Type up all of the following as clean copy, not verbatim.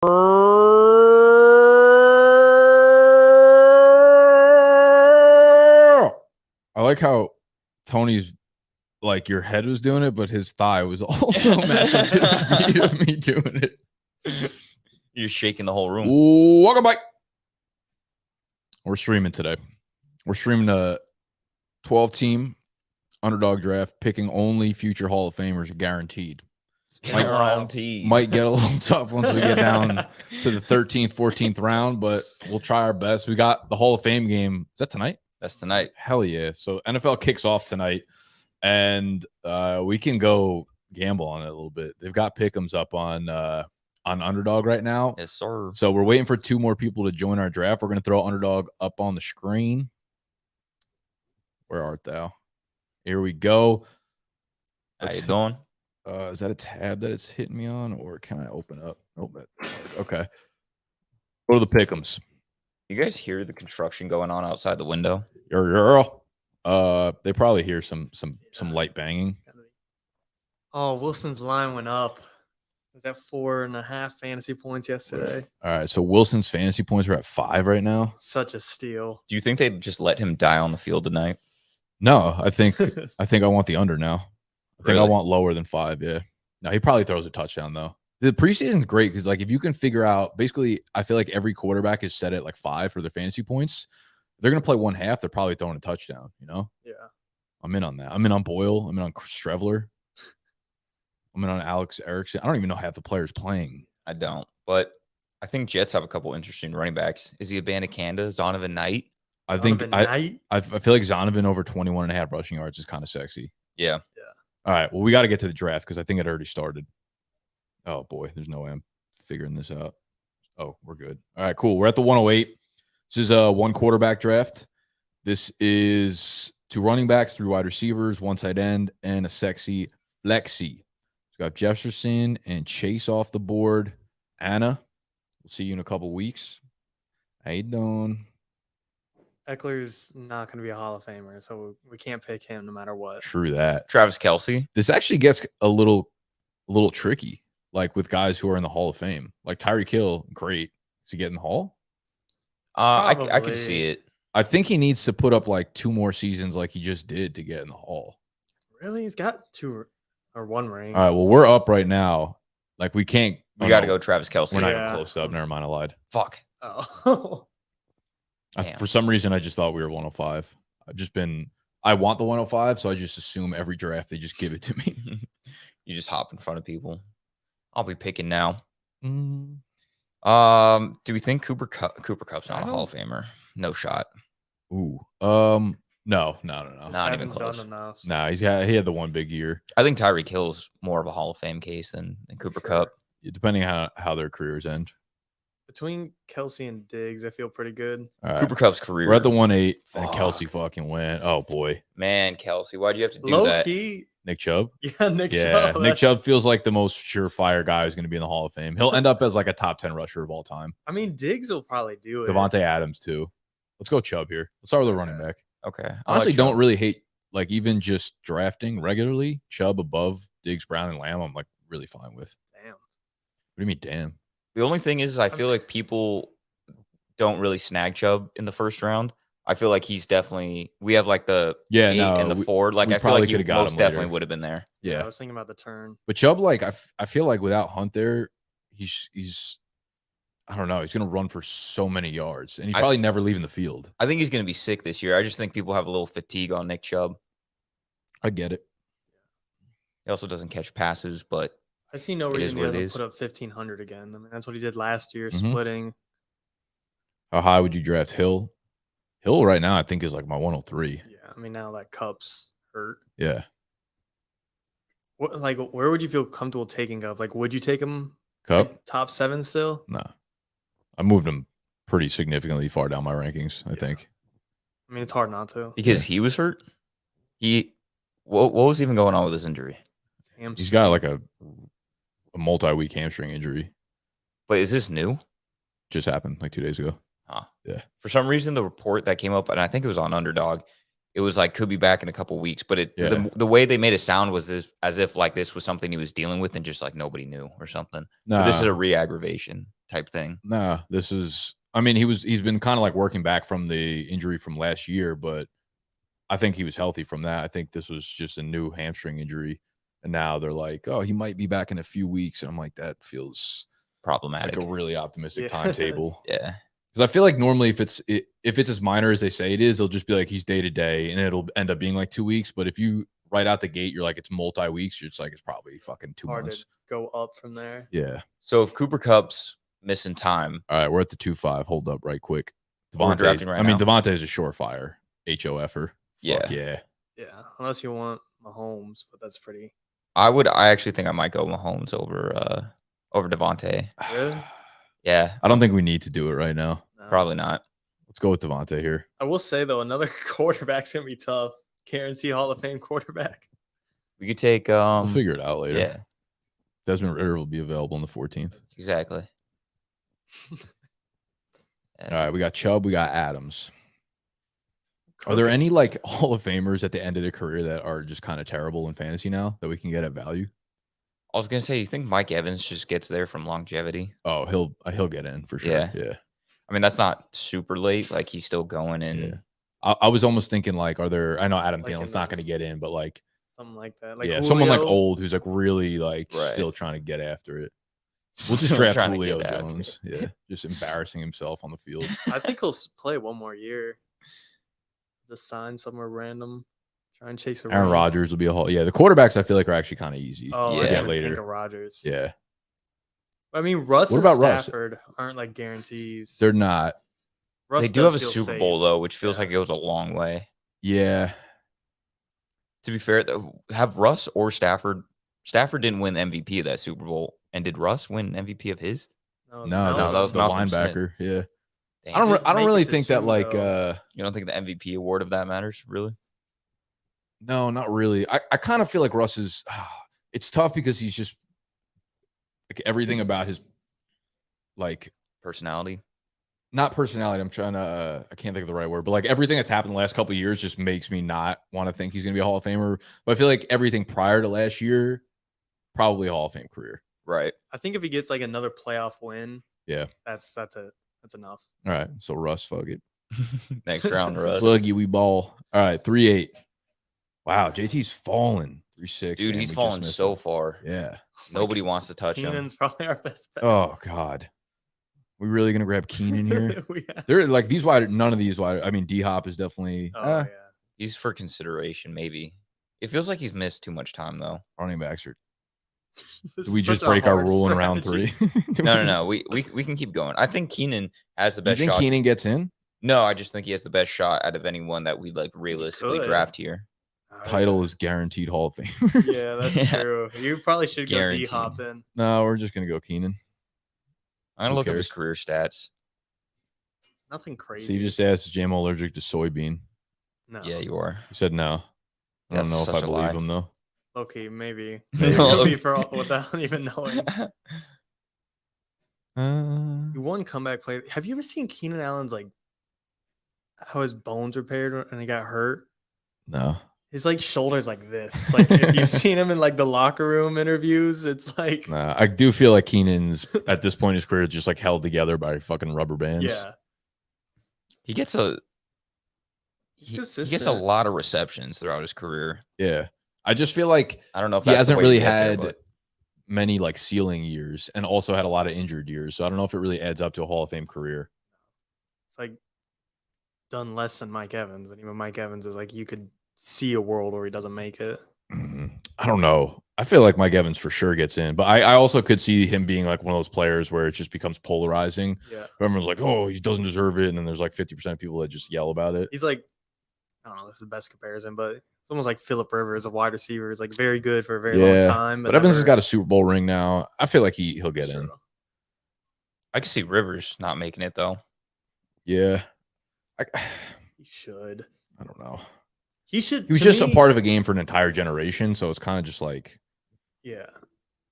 I like how Tony's like your head was doing it, but his thigh was also matching to the beat of me doing it. You're shaking the whole room. Ooh, welcome back. We're streaming today. We're streaming a 12-team underdog draft, picking only future Hall of Famers guaranteed. Might get a little tough once we get down to the 13th, 14th round, but we'll try our best. We got the Hall of Fame game. Is that tonight? That's tonight. Hell yeah. So NFL kicks off tonight, and we can go gamble on it a little bit. They've got pick'ems up on Underdog right now. Yes, sir. So we're waiting for 2 more people to join our draft. We're going to throw Underdog up on the screen. Where art thou? Here we go. How you doing? Is that a tab that it's hitting me on, or can I open up? Nope. Okay. Go to the pick'ems. You guys hear the construction going on outside the window? They probably hear some light banging. Oh, Wilson's line went up. Was that 4.5 fantasy points yesterday? All right, so Wilson's fantasy points are at 5 right now. Such a steal. Do you think they'd just let him die on the field tonight? No, I think I want the under now. I think Really? I want lower than 5. Yeah. No, he probably throws a touchdown though. The preseason's great because like if you can figure out, basically, I feel like every quarterback is set at like 5 for their fantasy points. If they're gonna play one half, they're probably throwing a touchdown. You know? Yeah. I'm in on that. I'm in on Boyle. I'm in on Strevler. I'm in on Alex Erickson. I don't even know half the players playing. I don't, but I think Jets have a couple interesting running backs. Is he Abanikanda, Zonovan Knight? I think I feel like Zonovan over 21.5 rushing yards is kind of sexy. Yeah. All right. Well, we got to get to the draft because I think it already started. Oh boy, there's no way I'm figuring this out. Oh, we're good. All right, cool. We're at the 108. This is a 1 quarterback draft. This is 2 running backs, 3 wide receivers, 1 tight end, and a sexy flexi. So got Jefferson and Chase off the board. Anna, we'll see you in a couple weeks. How you doing? Eckler's not going to be a Hall of Famer, so we can't pick him no matter what. True that. Travis Kelce. This actually gets a little tricky, like with guys who are in the Hall of Fame. Like Tyreek Hill, great. Is he getting the Hall? I could see it. I think he needs to put up like 2 more seasons like he just did to get in the Hall. Really? He's got 2 or 1 ring. All right, well, we're up right now. Like we can't. We got to go Travis Kelce. We're not even close up. Never mind, I lied. Fuck. Oh. For some reason, I just thought we were 105. I want the 105, so I just assume every draft they just give it to me. You just hop in front of people. I'll be picking now. Mm. Do we think Cooper Kupp's not a Hall of Famer? No shot. Ooh. No. Not even close. Nah, he had the 1 big year. I think Tyreek Hill's more of a Hall of Fame case than Cooper Kupp. Depending on how their careers end. Between Kelce and Diggs, I feel pretty good. Right. Cooper Kupp's career. We're at the 1-8, and Kelce fucking went. Oh boy, man, Kelce, why'd you have to do Low that? Key, Nick Chubb. Yeah, Nick Chubb. Nick Chubb feels like the most surefire guy who's going to be in the Hall of Fame. He'll end up as like a top 10 rusher of all time. I mean, Diggs will probably do it. Devontae Adams too. Let's go Chubb here. Let's start with a running back. Okay. Honestly, don't really hate like even just drafting regularly Chubb above Diggs, Brown, and Lamb. I'm like really fine with. Damn. What do you mean, damn? The only thing is, I feel like people don't really snag Chubb in the first round. I feel like he's definitely. We have like the 8 and the 4. Like I feel like he most definitely would have been there. Yeah, I was thinking about the turn. But Chubb, like I feel like without Hunt there, he's I don't know. He's going to run for so many yards, and he's probably never leaving the field. I think he's going to be sick this year. I just think people have a little fatigue on Nick Chubb. I get it. He also doesn't catch passes, but I see no reason he doesn't put up 1,500 again. I mean, that's what he did last year, splitting. How high would you draft Hill? Hill right now, I think, is like my 103. Yeah, I mean, now that Kupp's hurt. Yeah. Where would you feel comfortable taking Kupp? Like, would you take him Kupp? Like, top 7 still? No. I moved him pretty significantly far down my rankings, I think. I mean, it's hard not to. Because he was hurt? What was even going on with his injury? He's got like a multi-week hamstring injury. But is this new? Just happened like 2 days ago. Huh. Yeah. For some reason, the report that came up, and I think it was on Underdog, it was like could be back in a couple weeks. But the way they made it sound was as if like this was something he was dealing with and just like nobody knew or something. But this is a re-aggravation type thing. Nah, this is. I mean, he's been kind of like working back from the injury from last year, but I think he was healthy from that. I think this was just a new hamstring injury. And now they're like, oh, he might be back in a few weeks. And I'm like, that feels problematic. Like a really optimistic timetable. Yeah. Because I feel like normally if it's as minor as they say it is, they'll just be like, he's day to day, and it'll end up being like 2 weeks. But if you right out the gate, you're like, it's multi-weeks, you're just like, it's probably fucking 2 months. To go up from there. Yeah. So if Cooper Kupp's missing time. All right, we're at the 2-5. Hold up right quick. Devontae is a surefire. HOFer. Yeah. Yeah. Unless you want Mahomes, but that's pretty. I actually think I might go Mahomes over Devontae. Really? Yeah. I don't think we need to do it right now. No. Probably not. Let's go with Devontae here. I will say, though, another quarterback's going to be tough. Guarantee Hall of Fame quarterback. We could take we'll figure it out later. Yeah. Desmond Ridder will be available on the 14th. Exactly. All right, we got Chubb, we got Adams. Are there any like Hall of Famers at the end of their career that are just kind of terrible in fantasy now that we can get at value? I was gonna say, you think Mike Evans just gets there from longevity? Oh, he'll get in for sure. Yeah. I mean, that's not super late. Like he's still going in. Yeah. I was almost thinking like, I know Adam Thielen's not going to get in, but like something like that. Like Julio? Someone like old who's like really like still trying to get after it. We'll just draft Julio Jones. Yeah, just embarrassing himself on the field. I think he'll play one more year. Just sign somewhere random. Try and chase a Aaron Rodgers will be a whole. Yeah, the quarterbacks I feel like are actually kind of easy to get later. Think of Rodgers. Yeah. I mean, Russ and Stafford aren't like guarantees. They're not. They do have a Super Bowl though, which feels like it goes a long way. Yeah. To be fair, though, have Russ or Stafford. Stafford didn't win MVP of that Super Bowl, and did Russ win MVP of his? No, that was the linebacker. Smith. Yeah. Damn, I don't really think that like you don't think the MVP award of that matters, really? No, not really. I kind of feel like Russ is it's tough because he's just like everything about his like personality. Not personality. I'm trying to I can't think of the right word, but like everything that's happened the last couple of years just makes me not want to think he's going to be a Hall of Famer. But I feel like everything prior to last year, probably a Hall of Fame career. Right. I think if he gets like another playoff win, that's it. That's enough. All right. So Russ, fuck it. Next round, Russ. Pluggy, we ball. All right. 3-8. Wow. JT's fallen. 3-6. Dude, he's fallen so far. Yeah. Nobody wants to touch him. Keenan's probably our best bet. Oh, God. We really gonna grab Keenan here? They're like these wide. None of these wide. I mean, D-Hop is definitely. Yeah. He's for consideration, maybe. It feels like he's missed too much time though. Running backs are. Do we just break our rule in round 3? No. We can keep going. I think Keenan has the best. You think shot. Keenan gets in? No, I just think he has the best shot out of anyone that we like realistically draft here. Title is guaranteed Hall of Fame. Yeah, that's true. You probably should go D-Hop then. No, we're just gonna go Keenan. I'm going to look up his career stats. Nothing crazy. Steve just asked, is JMO allergic to soybean? No. Yeah, you are. He said no. I don't know if I believe him, though. Okay, maybe. Maybe without even knowing. One comeback play. Have you ever seen Keenan Allen's, like, how his bones repaired and he got hurt? No. His like shoulders like this. Like if you've seen him in like the locker room interviews, it's like I do feel like Keenan's at this point in his career just like held together by fucking rubber bands. Yeah. He gets a lot of receptions throughout his career. Yeah. I just feel like I don't know if he hasn't really had many like ceiling years and also had a lot of injured years. So I don't know if it really adds up to a Hall of Fame career. It's like done less than Mike Evans. And even Mike Evans is like you could see a world where he doesn't make it. I don't know. I feel like Mike Evans for sure gets in, but I also could see him being like one of those players where it just becomes polarizing. Yeah. Everyone's like, oh, he doesn't deserve it. And then there's like 50% of people that just yell about it. He's like, I don't know, this is the best comparison, but it's almost like Phillip Rivers, a wide receiver, is like very good for a very long time. But Evans has got a Super Bowl ring now. I feel like he'll get in. I can see Rivers not making it though. Yeah. He should. I don't know. He should. He was just a part of a game for an entire generation, so it's kind of just like. Yeah,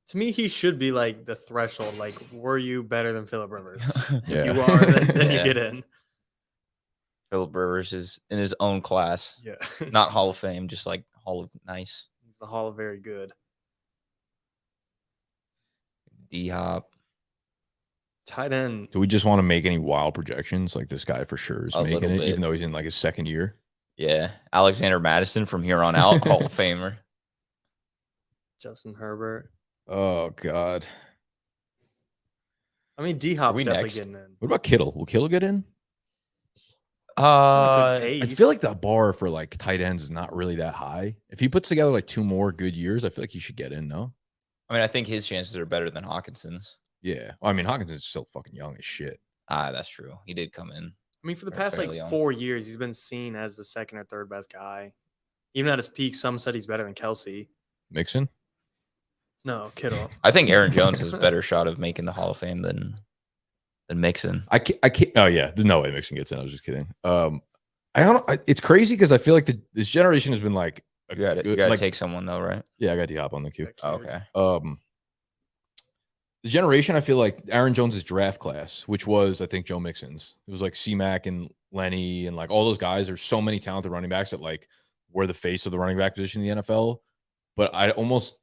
to me, he should be like the threshold. Like, were you better than Phillip Rivers? Yeah. If you are, then you get in. Philip Rivers is in his own class. Yeah. Not Hall of Fame, just like Hall of Nice. He's the Hall of Very Good. D-Hop. Tight end. Do we just want to make any wild projections? Like this guy for sure is making it, even though he's in like his second year. Yeah. Alexander Madison from here on out, Hall of Famer. Justin Herbert. Oh, God. I mean, D-Hop's definitely getting in. What about Kittle? Will Kittle get in? I feel like the bar for like tight ends is not really that high. If he puts together like 2 more good years, I feel like he should get in, no? I mean, I think his chances are better than Hawkinson's. Yeah. Well, I mean, Hawkinson's still fucking young as shit. That's true. He did come in. I mean, for the past like 4 years, he's been seen as the second or third best guy. Even at his peak, some said he's better than Kelsey. Mixon? No, Kittle. I think Aaron Jones has a better shot of making the Hall of Fame than Mixon. I can't. Oh yeah, there's no way Mixon gets in. I was just kidding. I don't. It's crazy because I feel like this generation has been like. You gotta take someone though, right? Yeah, I got D-Hop on the queue. Oh, okay. The generation, I feel like Aaron Jones's draft class, which was I think Joe Mixon's. It was like C-Mac and Lenny and like all those guys. There's so many talented running backs that like were the face of the running back position in the NFL, but I almost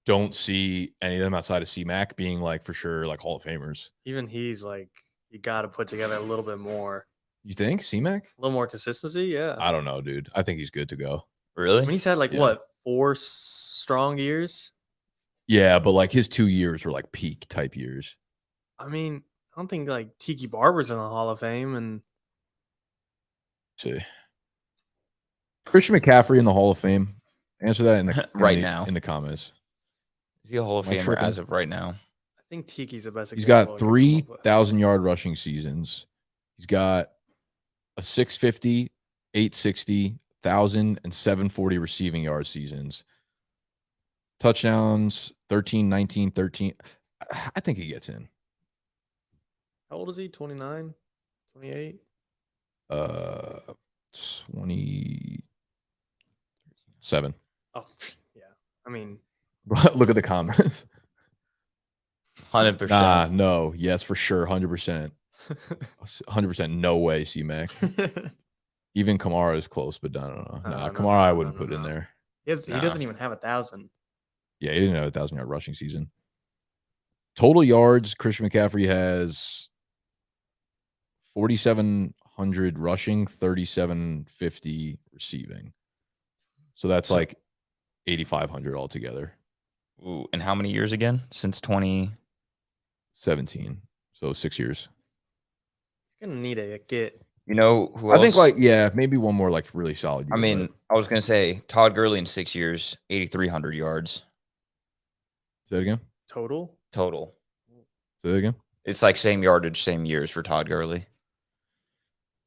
don't see any of them outside of C-Mac being like for sure like Hall of Famers. Even he's like, you got to put together a little bit more. You think C-Mac? A little more consistency, yeah. I don't know, dude. I think he's good to go. Really? I mean, he's had like what, 4 strong years? Yeah, but like his 2 years were like peak type years. I mean, I don't think like Tiki Barber's in the Hall of Fame. And see, Christian McCaffrey in the Hall of Fame. Answer that in the now in the comments. Is he a Hall of Famer as of right now? I think Tiki's the best. He's got 3,000-yard rushing seasons. He's got a 650, 860, 1,000, and 740 receiving yard seasons. Touchdowns 13, 19, 13. I think he gets in. How old is he? 29, 28? 27. Oh, yeah. I mean, look at the comments. 100%. Nah, no, yes, for sure, 100%. 100%, no way, C-Mac. Even Kamara is close, but I don't know. Nah, Kamara I wouldn't put in there. He doesn't even have 1,000. Yeah, he didn't have a 1,000-yard rushing season. Total yards, Christian McCaffrey has 4,700 rushing, 3,750 receiving. So that's like 8,500 altogether. Ooh, and how many years again? Since 2017. So 6 years. He's gonna need a get. You know who else? I think like maybe one more like really solid year. I mean, I was gonna say Todd Gurley in 6 years, 8,300 yards. Say it again. Total. Say it again. It's like same yardage, same years for Todd Gurley.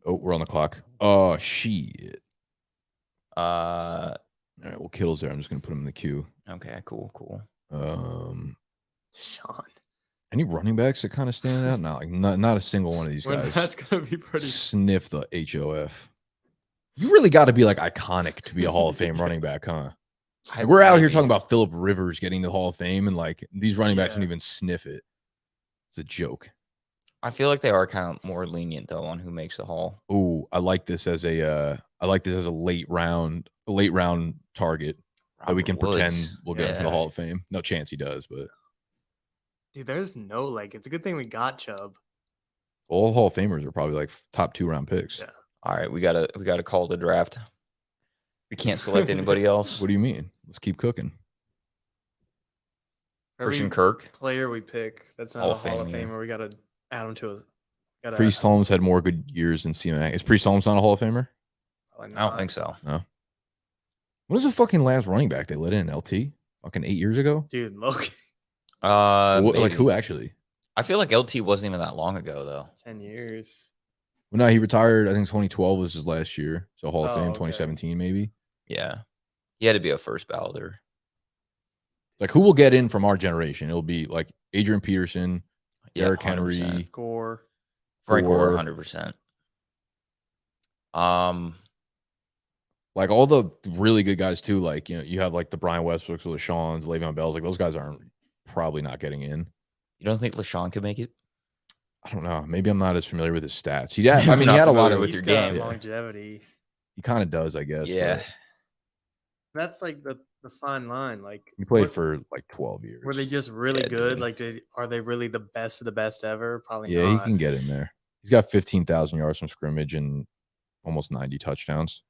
Oh, we're on the clock. Oh shit. All right, well, Kittle's there. I'm just gonna put him in the queue. Okay, cool. Sean. Any running backs that kind of stand out? No, like not a single one of these guys. That's gonna be pretty. Sniff the HOF. You really got to be like iconic to be a Hall of Fame running back, huh? Like, we're out here talking about Philip Rivers getting the Hall of Fame, and like these running backs don't even sniff it. It's a joke. I feel like they are kind of more lenient though on who makes the Hall. Oh, I like this as a late round target that we can pretend we'll get into the Hall of Fame. No chance he does, but dude, there's no like. It's a good thing we got Chubb. All Hall of Famers are probably like top 2-round picks. Yeah. All right, we gotta call the draft. We can't select anybody else. What do you mean? Let's keep cooking. Christian Kirk, player we pick that's not a Hall of Famer. We gotta add him to a. Priest Holmes had more good years than C-Mac. Is Priest Holmes not a Hall of Famer? I don't think so. No. When was the fucking last running back they let in? LT? Fucking 8 years ago? Dude, Loki. Like who actually? I feel like LT wasn't even that long ago though. 10 years. Well, no, he retired. I think 2012 was his last year. So Hall of Fame, 2017 maybe. Yeah. He had to be a first balloter. Like who will get in from our generation? It'll be like Adrian Peterson, Derrick 100%. Henry, Gore. Frank Gore, 100%. Like all the really good guys too. Like, you know, you have like the Brian Westbrooks, the LaShawns, Le'Veon Bells. Like those guys aren't probably not getting in. You don't think LaShawn could make it? I don't know. Maybe I'm not as familiar with his stats. He had a lot of with your game longevity. He kind of does, I guess. Yeah, that's like the fine line. Like he played for like 12 years. Were they just really good? Like, are they really the best of the best ever? Probably not. Yeah, he can get in there. He's got 15,000 yards from scrimmage and almost 90 touchdowns.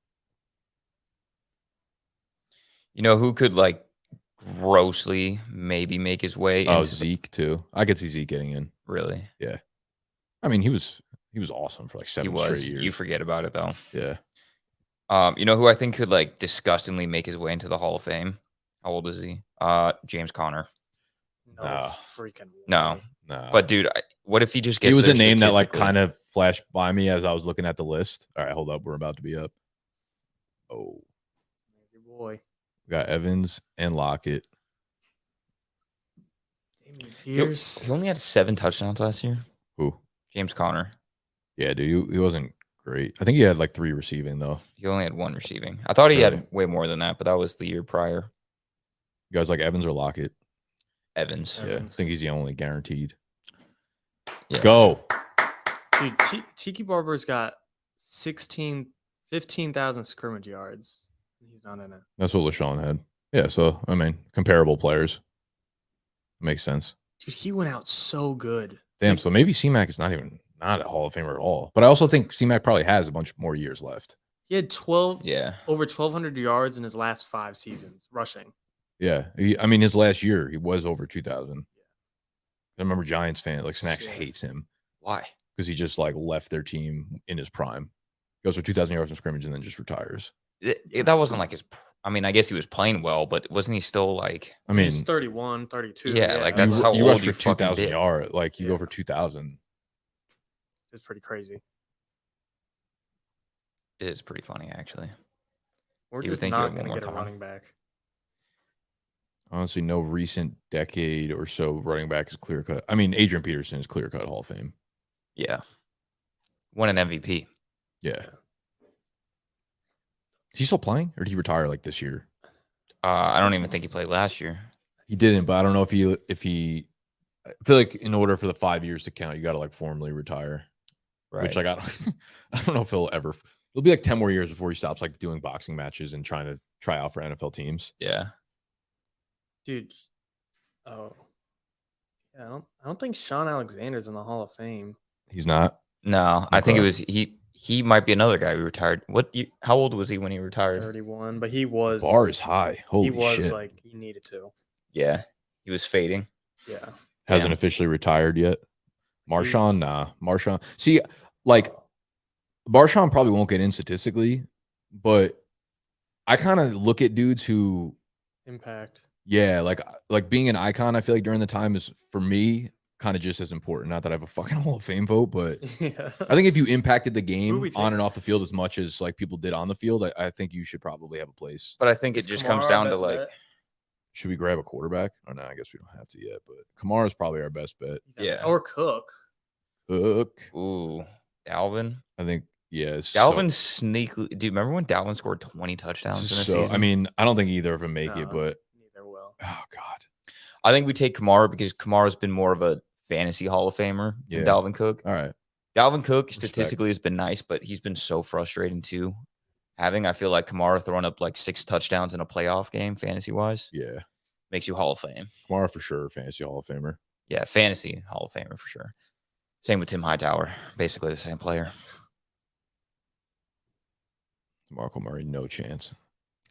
You know who could like grossly maybe make his way? Oh, Zeke too. I could see Zeke getting in. Really? Yeah. I mean, he was awesome for like 7 straight years. You forget about it though. Yeah. You know who I think could like disgustingly make his way into the Hall of Fame? How old is he? James Conner. No freaking way. No. But dude, what if he just gets? He was a name that like kind of flashed by me as I was looking at the list. All right, hold up. We're about to be up. Oh, boy. We got Evans and Lockett. He only had 7 touchdowns last year. Who? James Conner. Yeah, dude, he wasn't great. I think he had like 3 receiving though. He only had 1 receiving. I thought he had way more than that, but that was the year prior. You guys like Evans or Lockett? Evans. Yeah, I think he's the only guaranteed. Let's go. Dude, Tiki Barber's got 15,000 scrimmage yards. He's not in it. That's what LaShawn had. Yeah, so I mean, comparable players. Makes sense. Dude, he went out so good. Damn, so maybe C-Mac is not a Hall of Famer at all. But I also think C-Mac probably has a bunch more years left. He had over 1,200 yards in his last 5 seasons rushing. Yeah, I mean, his last year he was over 2,000. I remember Giants fan like Snacks hates him. Why? Because he just like left their team in his prime. Goes for 2,000 yards in scrimmage and then just retires. That wasn't like his. I mean, I guess he was playing well, but wasn't he still like? I mean, he's 31, 32. Yeah, like that's how you old you 2,000 yards. Like you go for 2,000. It's pretty crazy. It is pretty funny, actually. We're just not going to get a running back. Honestly, no recent decade or so running back is clear cut. I mean, Adrian Peterson is clear cut Hall of Fame. Yeah. Won an MVP. Yeah. Is he still playing or did he retire like this year? I don't even think he played last year. He didn't, but I don't know if he I feel like in order for the 5 years to count, you got to like formally retire. Right. Which like I don't know if it'll be like 10 more years before he stops like doing boxing matches and trying to try out for NFL teams. Yeah. Dude. Oh. Yeah, I don't think Sean Alexander's in the Hall of Fame. He's not? No, okay. I think it was he might be another guy who retired. How old was he when he retired? 31, but he was bar is high. Holy shit. He was like he needed to. Yeah. He was fading. Yeah. Hasn't officially retired yet. Marshawn, nah. Marshawn. See, like Marshawn probably won't get in statistically, but I kind of look at dudes who impact. Yeah, like being an icon, I feel like during the time is for me kind of just as important. Not that I have a fucking Hall of Fame vote, but I think if you impacted the game on and off the field as much as like people did on the field, I think you should probably have a place. But I think it just comes down to like, should we grab a quarterback? Oh no, I guess we don't have to yet. But Kamara is probably our best bet. Yeah, or Cook. Ooh, Dalvin. I think Dalvin sneakily. Do you remember when Dalvin scored 20 touchdowns in a season? I mean, I don't think either of them make it, but neither will. Oh God. I think we take Kamara because Kamara's been more of a fantasy Hall of Famer than Dalvin Cook. All right. Dalvin Cook statistically has been nice, but he's been so frustrating too. I feel like Kamara throwing up like 6 touchdowns in a playoff game, fantasy wise. Yeah. Makes you Hall of Fame. Kamara for sure, fantasy Hall of Famer. Yeah, fantasy Hall of Famer for sure. Same with Tim Hightower. Basically the same player. Marco Murray, no chance.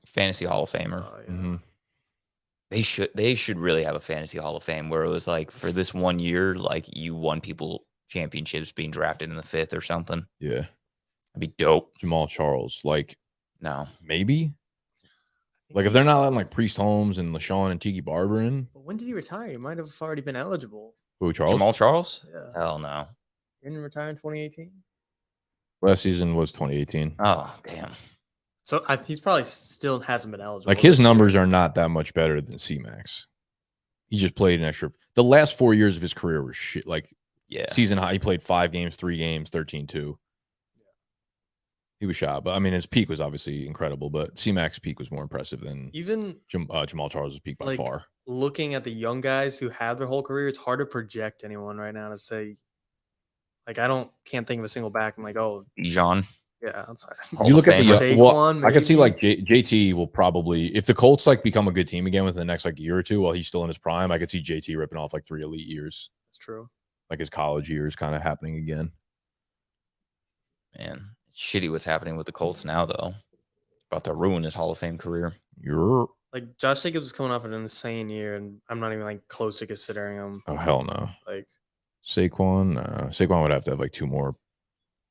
Fantasy Hall of Famer. Mm-hmm. They should really have a fantasy Hall of Fame where it was like for this 1 year, like you won people championships being drafted in the 5th or something. Yeah. That'd be dope. Jamal Charles, like no. Maybe? Like if they're not letting like Priest Holmes and LaShawn and Tiki Barber in. But when did he retire? He might have already been eligible. Who, Charles? Jamal Charles? Yeah. Hell no. He didn't retire in 2018? Last season was 2018. Oh, damn. So he's probably still hasn't been eligible. Like his numbers are not that much better than C-Max. He just played an extra. The last 4 years of his career were shit. Like season high, he played 5 games, 3 games, 13-2. He was shot, but I mean, his peak was obviously incredible. But C-Mac's peak was more impressive than even Jamal Charles' peak by far. Looking at the young guys who have their whole career, it's hard to project anyone right now to say Like I can't think of a single back. I'm like, oh, Bijan. Yeah, outside. You look at the I could see like JT will probably, if the Colts like become a good team again within the next like year or two while he's still in his prime, I could see JT ripping off like 3 elite years. That's true. Like his college years kind of happening again. Man, it's shitty what's happening with the Colts now though. About to ruin his Hall of Fame career. You're like Josh Jacobs is coming off an insane year, and I'm not even like close to considering him. Oh hell no. Like Saquon, Saquon would have to have like 2 more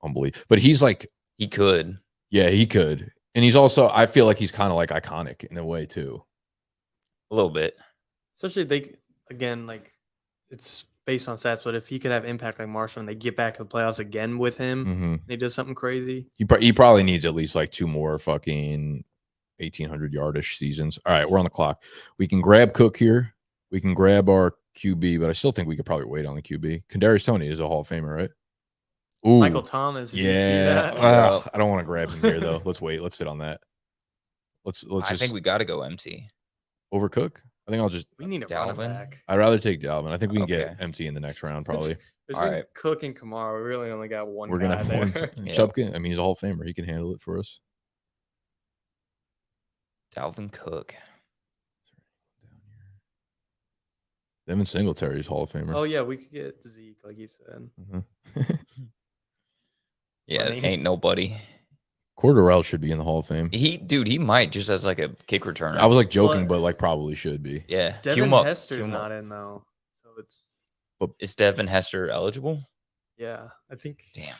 unbelievable. But he's like he could. Yeah, he could. And he's also, I feel like he's kind of like iconic in a way too. A little bit. Especially again, like it's based on stats, but if he could have impact like Marshall and they get back to the playoffs again with him, and he does something crazy. He probably needs at least like 2 more fucking 1,800 yardish seasons. All right, we're on the clock. We can grab Cook here. We can grab our QB, but I still think we could probably wait on the QB. Kadarius Toney is a Hall of Famer, right? Ooh, Michael Thomas. Yeah. I don't want to grab him here though. Let's wait. Let's sit on that. Let's I think we got to go MT. Over Cook? I think I'll just. We need a running back. I'd rather take Dalvin. I think we can get MT in the next round probably. All right. Cook and Kamara. We really only got one. We're gonna have one. Chupkin. I mean, he's a Hall of Famer. He can handle it for us. Dalvin Cook. Devin Singletary's Hall of Famer. Oh yeah, we could get Zeke, like you said. Yeah, ain't nobody. Cordarrelle should be in the Hall of Fame. He might just as like a kick returner. I was like joking, but like probably should be. Yeah, Devin Hester's not in though, so it's. But is Devin Hester eligible? Yeah, I think. Damn,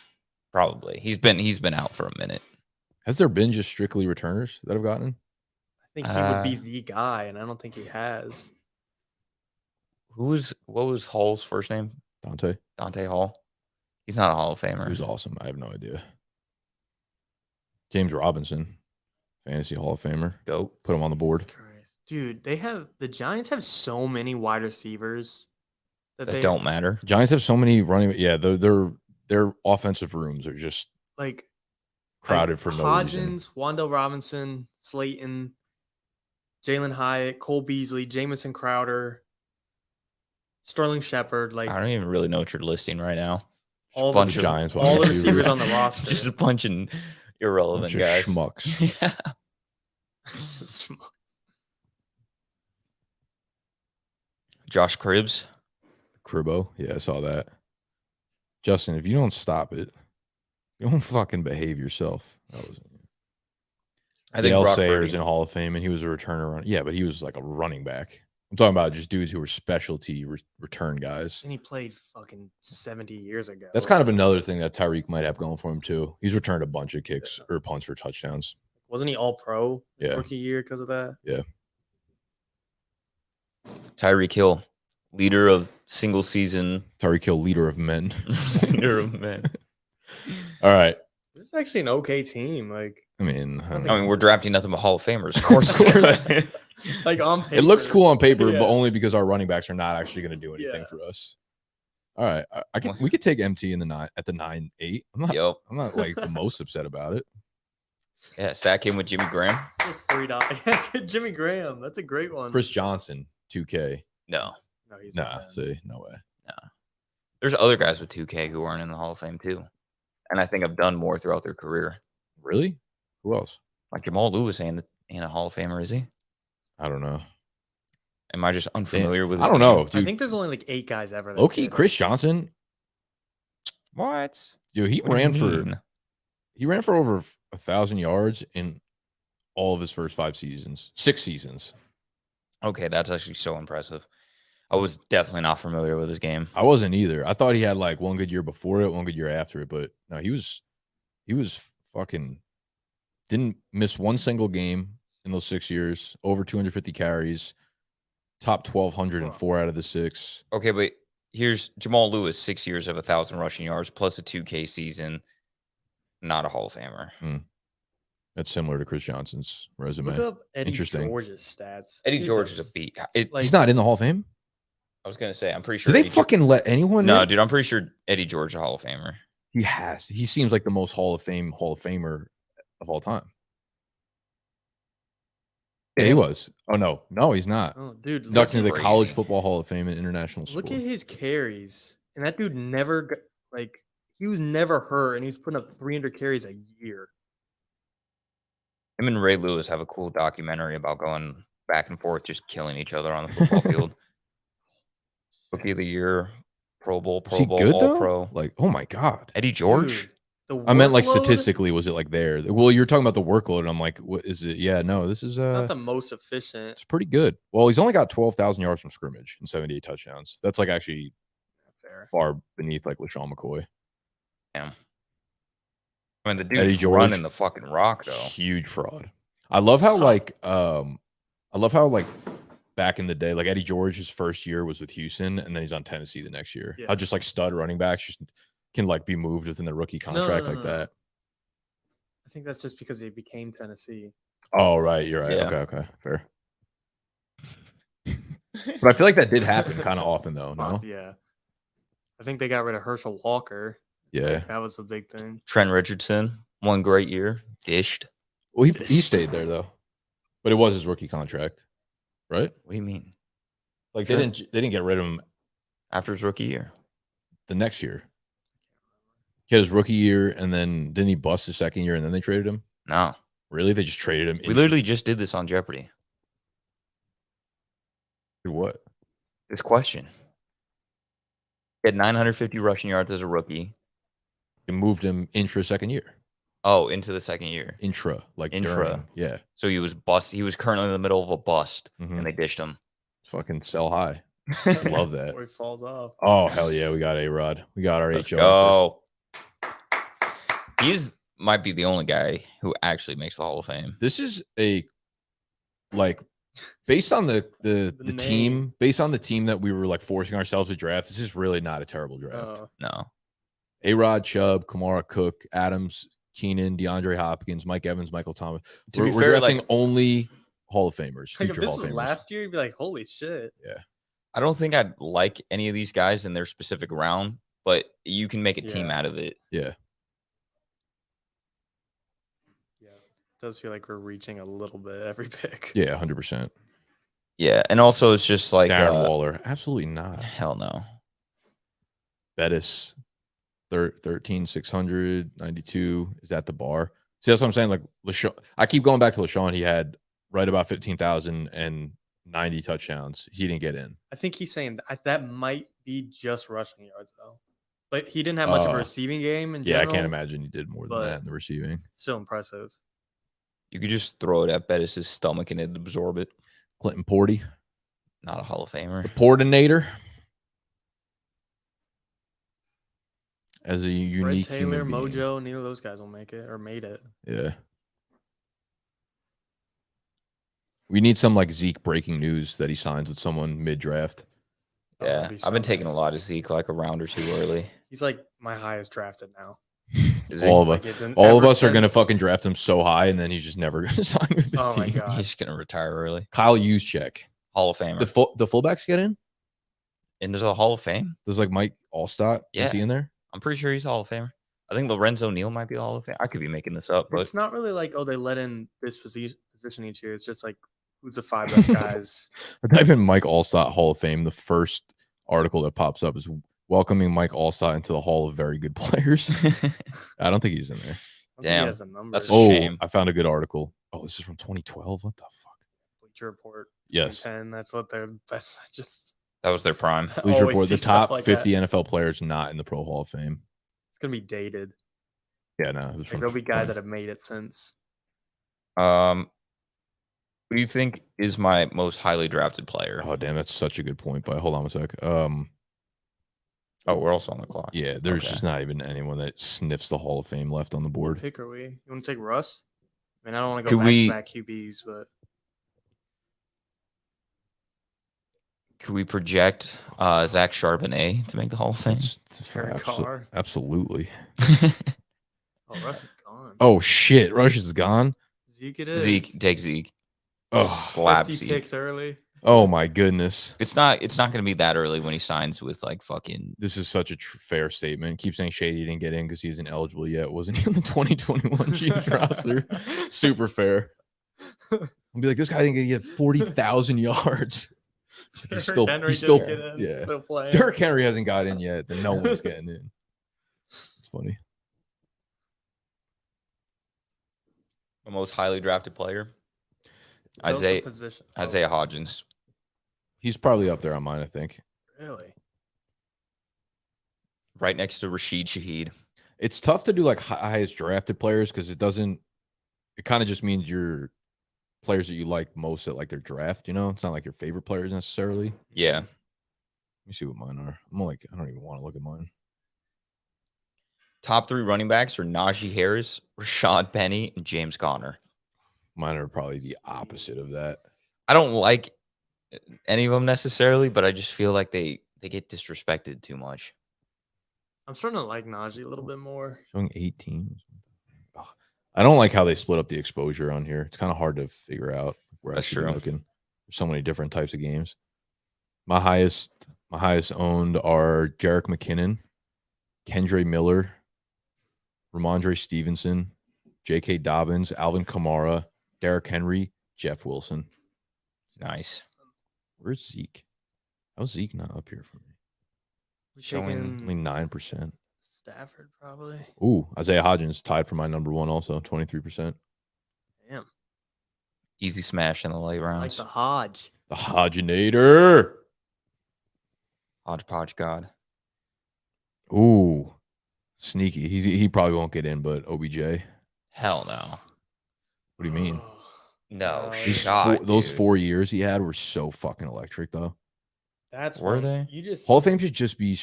probably. He's been out for a minute. Has there been just strictly returners that have gotten? I think he would be the guy, and I don't think he has. What was Hall's first name? Dante Hall. He's not a Hall of Famer. He was awesome. I have no idea. James Robinson, fantasy Hall of Famer. Go put him on the board. Dude, the Giants have so many wide receivers that don't matter. Giants have so many running. Yeah, their offensive rooms are just like crowded for no reason. Wan'Dale Robinson, Slayton, Jalen Hyatt, Cole Beasley, Jamison Crowder, Sterling Shepard. Like I don't even really know what you're listing right now. All the Giants, all the receivers on the roster, just a bunch of irrelevant guys. Schmucks. Yeah. Josh Cribbs. Cribbo. Yeah, I saw that. Justin, if you don't stop it, you don't fucking behave yourself. I think Dale Sayers in Hall of Fame, and he was a returner. Yeah, but he was like a running back. I'm talking about just dudes who were specialty return guys. And he played fucking 70 years ago. That's kind of another thing that Tyreek might have going for him too. He's returned a bunch of kicks or punts for touchdowns. Wasn't he all pro rookie year because of that? Yeah. Tyreek Hill, leader of single season. Tyreek Hill, leader of men. Leader of men. All right. This is actually an okay team. Like, I mean, we're drafting nothing but Hall of Famers. Of course. Like on paper. It looks cool on paper, but only because our running backs are not actually going to do anything for us. All right. We could take MT in the 9-8. I'm not like the most upset about it. Yeah, stack him with Jimmy Graham. Just $3. Jimmy Graham. That's a great one. Chris Johnson, 2K. No, he's see, no way. No. There's other guys with 2K who aren't in the Hall of Fame too. And I think have done more throughout their career. Really? Who else? Like Jamal Lewis ain't a Hall of Famer, is he? I don't know. Am I just unfamiliar with his I don't know. Dude. I think there's only like 8 guys ever. Low-key, Chris Johnson. What? Dude, he ran for over 1,000 yards in all of his first 6 seasons. Okay, that's actually so impressive. I was definitely not familiar with his game. I wasn't either. I thought he had like one good year before it, one good year after it, but no, he was fucking didn't miss one single game in those 6 years, over 250 carries, top 1,200 in 4 out of the 6. Okay, but here's Jamal Lewis, 6 years of 1,000 rushing yards plus a 2K season. Not a Hall of Famer. That's similar to Chris Johnson's resume. Look up Eddie George's stats. Eddie George is a beat. He's not in the Hall of Fame? I was going to say, I'm pretty sure. Do they fucking let anyone No, in? dude, I'm pretty sure Eddie George is a Hall of Famer. He has. He seems like the most Hall of Famer of all time. Yeah, he was. Oh, no, he's not. Oh, dude. Inducted into the College Football Hall of Fame and International Sport. Look at his carries. And that dude never, he was never hurt, and he's putting up 300 carries a year. Him and Ray Lewis have a cool documentary about going back and forth, just killing each other on the football field. Rookie of the year, Pro Bowl, All-Pro. Like, oh my God. Eddie George? Dude, I meant like statistically, was it like there? Well, you're talking about the workload, and I'm like, what is it? Yeah, no, this is not the most efficient. It's pretty good. Well, he's only got 12,000 yards from scrimmage and 78 touchdowns. That's like actually far beneath like LaShawn McCoy. Damn. I mean, the dude's running the fucking rock, though. Huge fraud. I love how like back in the day, like Eddie George, his first year was with Houston, and then he's on Tennessee the next year. Yeah. How just like stud running backs just can like be moved within the rookie contract like that. I think that's just because they became Tennessee. Oh, right. You're right. Yeah. Okay. Fair. But I feel like that did happen kind of often, though. No? Yeah. I think they got rid of Herschel Walker. Yeah. Like, that was the big thing. Trent Richardson, one great year. Dished. Well, he stayed there, though. But it was his rookie contract, right? What do you mean? Like they didn't get rid of him after his rookie year. The next year. He had his rookie year, and then didn't he bust his second year, and then they traded him? No. Really? They just traded him? We literally just did this on Jeopardy. What? This question. He had 950 rushing yards as a rookie. They moved him intra second year. Oh, into the second year. Intra. During, yeah. So he was bust. He was currently in the middle of a bust, and they dished him. Fucking sell high. Love that. Before he falls off. Oh, hell yeah. We got A-Rod. We got our Let's HO. Go. He's might be the only guy who actually makes the Hall of Fame. This is based on the team, based on the team that we were like forcing ourselves to draft, this is really not a terrible draft. No. A-Rod, Chubb, Kamara, Cook, Adams, Keenan, DeAndre Hopkins, Mike Evans, Michael Thomas. We're drafting only Hall of Famers. Like if this was last year, you'd be like, holy shit. Yeah. I don't think I'd like any of these guys in their specific round, but you can make a team out of it. Yeah. It does feel like we're reaching a little bit every pick. Yeah, 100%. Yeah, and also it's just like Darren Waller. Absolutely not. Hell no. Bettis, 13,692 is at the bar. See, that's what I'm saying. Like LaShawn, I keep going back to LaShawn. He had right about 15,090 touchdowns. He didn't get in. I think he's saying that might be just rushing yards though. But he didn't have much of a receiving game in general. I can't imagine he did more than that in the receiving. Still impressive. You could just throw it at Bettis' stomach and it'd absorb it. Clinton Porty. Not a Hall of Famer. The Portinator. As a unique Fred Taylor, human being. Mojo, neither of those guys will make it or made it. Yeah. We need some like Zeke breaking news that he signs with someone mid-draft. Yeah, I've been taking a lot of Zeke like a round or two early. He's like my highest drafted now. All of us are going to fucking draft him so high, and then he's just never going to sign with the team. My God. He's just going to retire early. Kyle Juszczyk. Hall of Famer. The fullbacks get in? And there's a Hall of Fame? There's like Mike Allstott. Yeah. Is he in there? I'm pretty sure he's Hall of Famer. I think Lorenzo Neal might be Hall of Fame. I could be making this up, but it's not really like, they let in this position each year. It's just like, who's the 5 best guys? I type in Mike Allstott Hall of Fame. The first article that pops up is welcoming Mike Allstott into the Hall of Very Good Players. I don't think he's in there. Damn. That's a shame. I found a good article. Oh, this is from 2012. What the fuck? Bleacher Report. Yes. And that's what their best. That was their prime. Bleacher Report. The top 50 NFL players not in the Pro Hall of Fame. It's gonna be dated. Yeah, no. Like, there'll be guys that have made it since. Who do you think is my most highly drafted player? Oh, damn, that's such a good point. But hold on a sec. Oh, we're also on the clock. Yeah, there's just not even anyone that sniffs the Hall of Fame left on the board. What pick are we? You want to take Russ? I mean, I don't want to go back-to-back QBs, but Could we project Zach Charbonnet to make the Hall of Fame? Absolutely. Oh, Russ is gone. Oh, shit. Rush is gone? Zeke it is. Zeke. Take Zeke. Oh, slap 50 Zeke. picks early. Oh, my goodness. It's not going to be that early when he signs with, like, fucking... This is such a fair statement. Keep saying Shady didn't get in because he isn't eligible yet. Wasn't he on the 2021 Chiefs roster? Super fair. I'll be like, this guy didn't get 40,000 yards. He's still playing. Derrick Henry hasn't got in yet. Then no one's getting in. That's funny. The most highly drafted player, What's the Isaiah position? Isaiah Hodgins. He's probably up there on mine, I think. Really? Right next to Rashid Shaheed. It's tough to do like highest drafted players because it doesn't. It kind of just means your players that you like most at like their draft. You know, it's not like your favorite players necessarily. Yeah. Let me see what mine are. I'm like, I don't even want to look at mine. Top 3 running backs are Najee Harris, Rashad Penny, and James Conner. Mine are probably the opposite of that. I don't like any of them necessarily, but I just feel like they get disrespected too much. I'm starting to like Najee a little bit more. Showing 18. Ugh. I don't like how they split up the exposure on here. It's kind of hard to figure out where That's I should be true. looking. There's so many different types of games. My highest owned are Jerick McKinnon, Kendre Miller, Ramondre Stevenson, J.K. Dobbins, Alvin Kamara, Derrick Henry, Jeff Wilson. Nice. Where's Zeke? How's Zeke not up here for me? Showing Only 9%. Stafford probably. Ooh, Isaiah Hodgins tied for my number 1 also, 23%. Damn. Easy smash in the late Like rounds. the Hodge. The Hodginator. Hodgepodge God. Ooh, sneaky. He probably won't get in, but OBJ. Hell no. What do you mean? No These shot. Those dude. 4 years he had were so fucking electric, though. That's Were why they? You just Hall of Fame should just be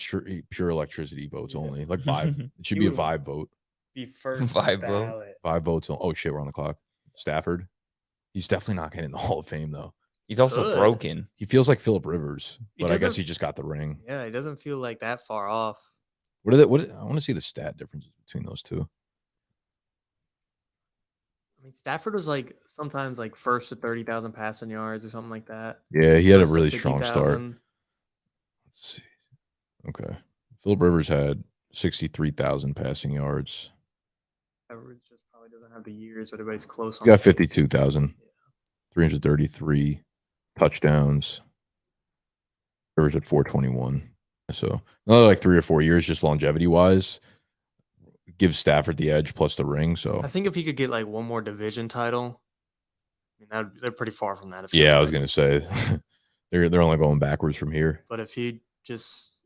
pure electricity votes Yeah. only, like vibe. It should You be a would- vibe vote. be first Vibe vote. ballot. 5 votes. Oh shit, we're on the clock. Stafford. He's definitely not getting in the Hall of Fame though. He's also Good. broken. He feels like Phillip Rivers, He but I guess doesn't- he just got the ring. Yeah, it doesn't feel like that far off. What are they? What I want to see the stat differences between those two. I mean, Stafford was like sometimes like first to 30,000 passing yards or something like that. Yeah, he had a First to really strong start. 50,000. Let's see. Okay, Phillip Rivers had 63,000 passing yards. Average just probably doesn't have the years, but everybody's close. He On got the pace. 52,000, 333 touchdowns. Rivers at 421. So another like 3 or 4 years, just longevity wise, gives Stafford the edge plus the ring. So I think if he could get like one more division title, I mean, they're pretty far from that. yeah, I was gonna say they're only going backwards from here. But if he just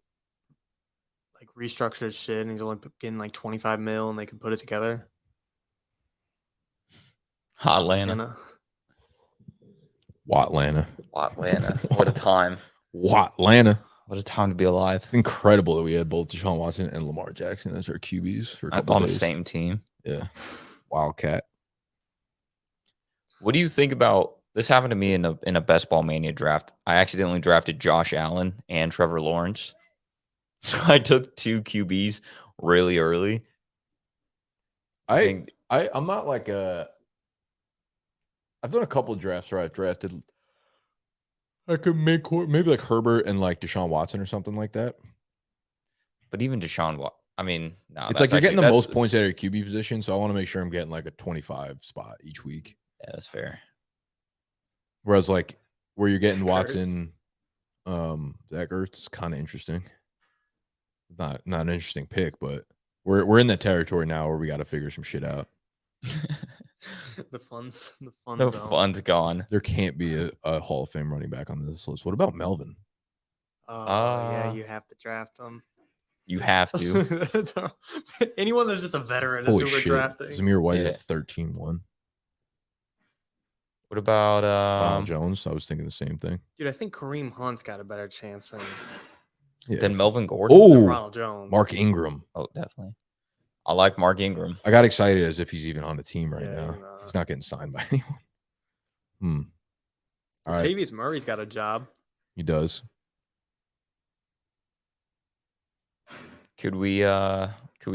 like restructured his shit and he's only getting like 25 mil and they can put it together, Hotlanta. you know? Watlanta. What a time. Watlanta. What a time to be alive. It's incredible that we had both Deshaun Watson and Lamar Jackson as our QBs for a couple On the days. same team. Yeah. Wildcat. What do you think about this? Happened to me in a Best Ball Mania draft. I accidentally drafted Josh Allen and Trevor Lawrence. So I took 2 QBs really early. I'm not like I've done a couple of drafts where I've drafted I could make maybe like Herbert and like Deshaun Watson or something like that. But even Deshaun, I mean, no, It's like you're getting the most points at your QB position, so I want to make sure I'm getting like a 25 spot each week. Yeah, that's fair. Whereas like where you're getting Zach Watson, Zach Ertz is kind of interesting. Not an interesting pick, but we're in that territory now where we got to figure some shit out. the fun's The zone. fun's gone. There can't be a Hall of Fame running back on this list. What about Melvin? Oh, yeah, Uh, you have to draft them. You have to. Anyone that's just a veteran is Holy who we're shit. drafting. Zamir White Yeah. at 13-1. What about Ronald Jones. I was thinking the same thing. Dude, I think Kareem Hunt's got a better chance than Yeah. Melvin Gordon? Oh, Ronald Jones. Mark Ingram. Oh, definitely. I like Mark Ingram. I got excited as if he's even on the team right Yeah, now. he's not. He's not getting signed by anyone. All right. Latavius Murray's got a job. He does. Could we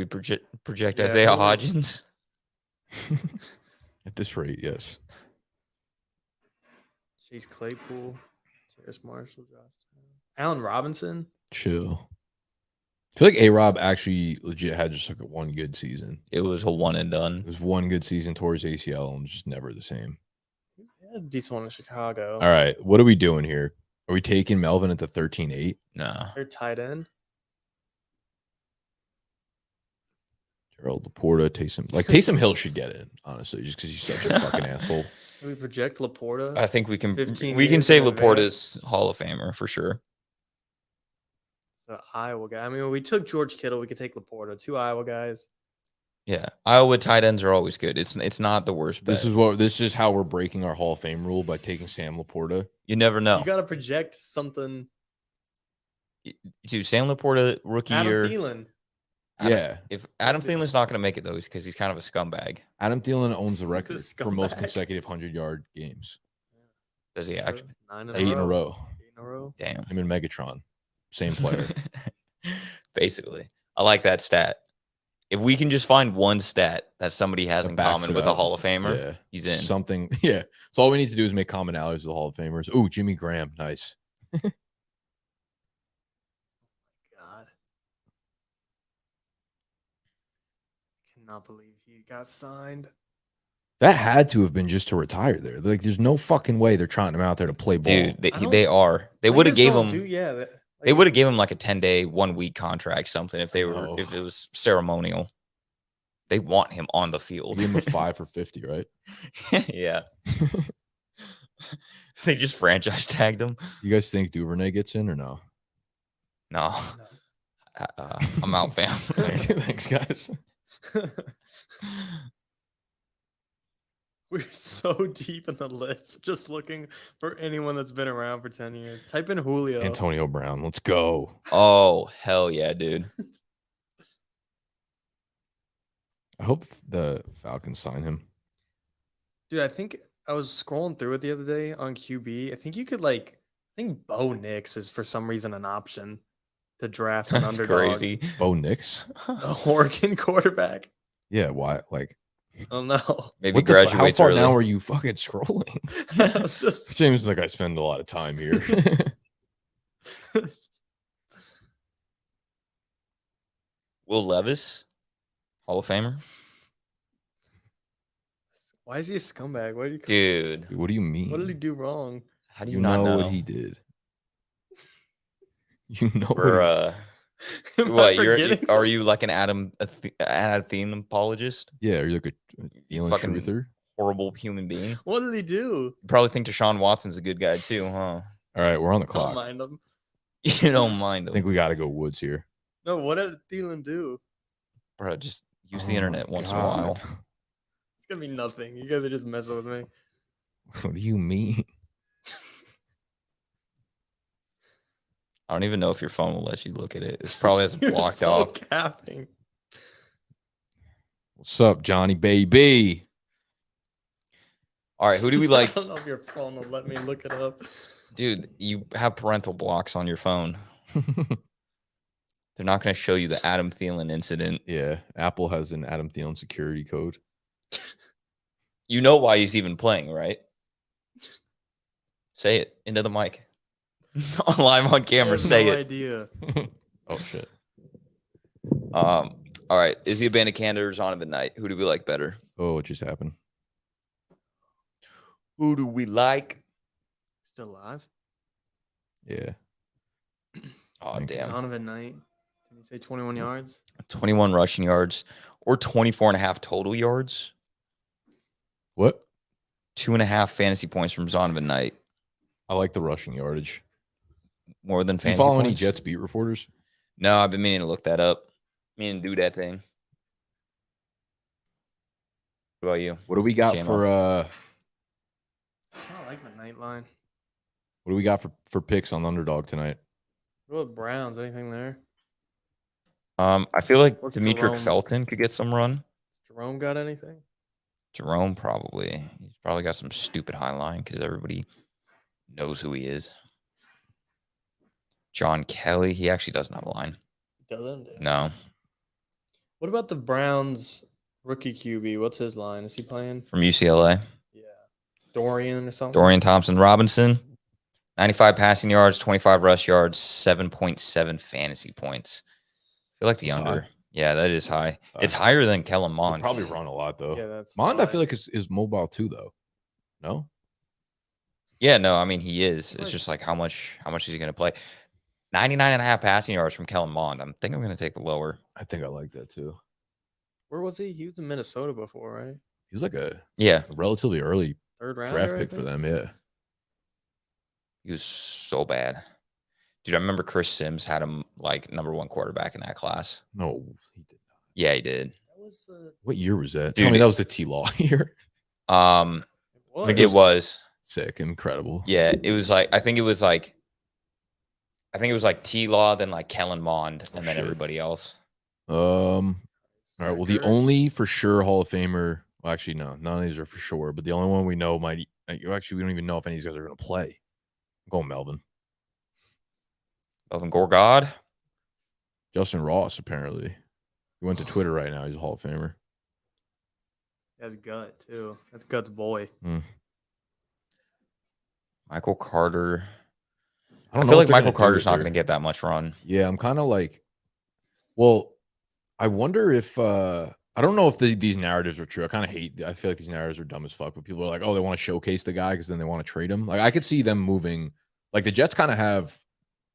project Yeah, Isaiah who would- Hodgins? At this rate, yes. Chase Claypool, Terrace Marshall, Josh Allen Robinson. Chill. I feel like A-Rob actually legit had just like a one good season. It was a one and It done. was one good season towards ACL and just never the same. He had a decent one in Chicago. All right. What are we doing here? Are we taking Melvin at the 13-8? No. They're tight end. Harold Laporta, Taysom Hill should get in, honestly, just because he's such a fucking asshole. Can we project Laporta? I think we can 15 we can years say in Laporta's Hall of Famer for sure. The Iowa guy. I mean, when we took George Kittle, we could take Laporta. 2 Iowa guys. Yeah, Iowa tight ends are always good. It's not the worst bet. This is how we're breaking our Hall of Fame rule by taking Sam Laporta. You never know. You got to project something. Dude, Sam Laporta rookie year. Adam Thielen. Yeah. If Adam Thielen's not going to make it though, because he's kind of a scumbag. Adam Thielen owns the record for most scumbag. consecutive 100-yard games. Does he actually? 8 in a row. 8 in a row. Damn. Him and Megatron, same player. Basically, I like that stat. If we can just find one stat that somebody has in common with a Hall of Famer, he's in. Something, yeah. So all we need to do is make commonalities with the Hall of Famers. Ooh, Jimmy Graham, nice. God. Cannot believe he got signed. That had to have been just to retire there. Like, there's no fucking way they're trying him out there to play ball. Dude, they are. They would have gave him. They would have given him like a 10-day, 1-week contract, something if they were if it was ceremonial. They want him on the field. Give him a 5 for 50, right? Yeah. They just franchise tagged him. You guys think Duvernay gets in or no? No. I'm out, fam. Thanks, guys. We're so deep in the list, just looking for anyone that's been around for 10 years. Type in Julio. Antonio Brown. Let's go. Oh, hell yeah, dude. I hope the Falcons sign him. Dude, I think I was scrolling through it the other day on QB. I think you could I think Bo Nix is for some reason an option to draft an That's Underdog. crazy. Bo Nix? The Oregon quarterback. Yeah, why? Like, Oh no. Maybe how graduates far early. now are you fucking scrolling? It's just Seems like I spend a lot of time here. Will Levis, Hall of Famer. Why is he a scumbag? Why do you Dude, Dude, what do you mean? What did he do wrong? how do you not know what he did? You know For, Am I what forgetting are something? you like an Adam Thiem apologist? Yeah, are you like a Thielen Fucking truther? Horrible human being. What did he do? You probably think Deshaun Watson's a good guy too, huh? All right, we're on the Don't clock. mind him. You don't mind I think him, we got to go Woods here. No, what did Thielen do? bro. Just use Oh the internet my once in a while. God. It's gonna be nothing. You guys are just messing with me. What do you mean? I don't even know if your phone will let you look at it. It probably has it You're blocked so off. capping. What's up, Johnny baby? All right, who do we like? I don't know if your phone will let me look it up. Dude, you have parental blocks on your phone. They're not going to show you the Adam Thielen incident. Yeah, Apple has an Adam Thielen security code. You know why he's even playing, right? Say it into the mic. On live on I camera, have say no it. idea. Oh shit. All right. Is he a Bandicanda or Zonovan Knight? Who do we like better? Oh, what just happened? Who do we like? Still alive? Yeah. Oh, Thank you. damn. Donovan Knight. Can you say 21 yards? 21 rushing yards or 24.5 total yards. What? 2.5 fantasy points from Zonovan Knight. I like the rushing yardage. More than Do you fantasy follow points. any Jets beat reporters? No, I've been meaning to look that up. Meaning to do that thing. What about you? What do we got JMO. for I don't like my night line. what do we got for picks on Underdog tonight? What about Browns? Anything there? I feel like What's Demetric Jerome? Felton could get some run. Jerome got anything? Jerome probably. He's probably got some stupid high line because everybody knows who he is. John Kelly, he actually doesn't have a line. Doesn't. No. What about the Browns rookie QB? What's his line? Is he playing? From UCLA. Yeah. Dorian or something? Dorian Thompson Robinson. 95 passing yards, 25 rush yards, 7.7 fantasy points. I feel like the That's under. high. Yeah, that is high. It's higher than Kellen He'll Mond. probably run a lot though. Yeah, that's Mond, I high. feel like is mobile too though. No? Yeah, no, I mean he is. It's Right. just like how much is he going to play? 99.5 passing yards from Kellen Mond. I think I'm going to take the lower. I think I like that too. Where was he? He was in Minnesota before, right? He was like a Yeah, relatively early Third round draft pick for them. Yeah. he was so bad. Dude, I remember Chris Sims had him like #1 quarterback in that class. No, he did not. Yeah, he did. That was What year was that? Tell Dude, me that was the T-Law year. It was. Sick, incredible. Yeah, it was like I think it was like T-Law, then like Kellen Mond, and then shit. everybody else. All right. Well, the Ertz. only for sure Hall of Famer. Well, actually, no, none of these are for sure. But the only one we know might. Actually, we don't even know if any of these guys are going to play. I'm going Melvin. Melvin Gorgod. Justin Ross, apparently. He went to Twitter right now. He's a Hall of Famer. That's Gut too. That's Gut's boy. Michael Carter. I I feel like Michael Carter's not going to get that much run. Yeah, I'm kind of like, well, I wonder if I don't know if these narratives are true. I kind of hate. I feel like these narratives are dumb as fuck. But people are like, oh, they want to showcase the guy because then they want to trade him. Like I could see them moving. Like the Jets kind of have,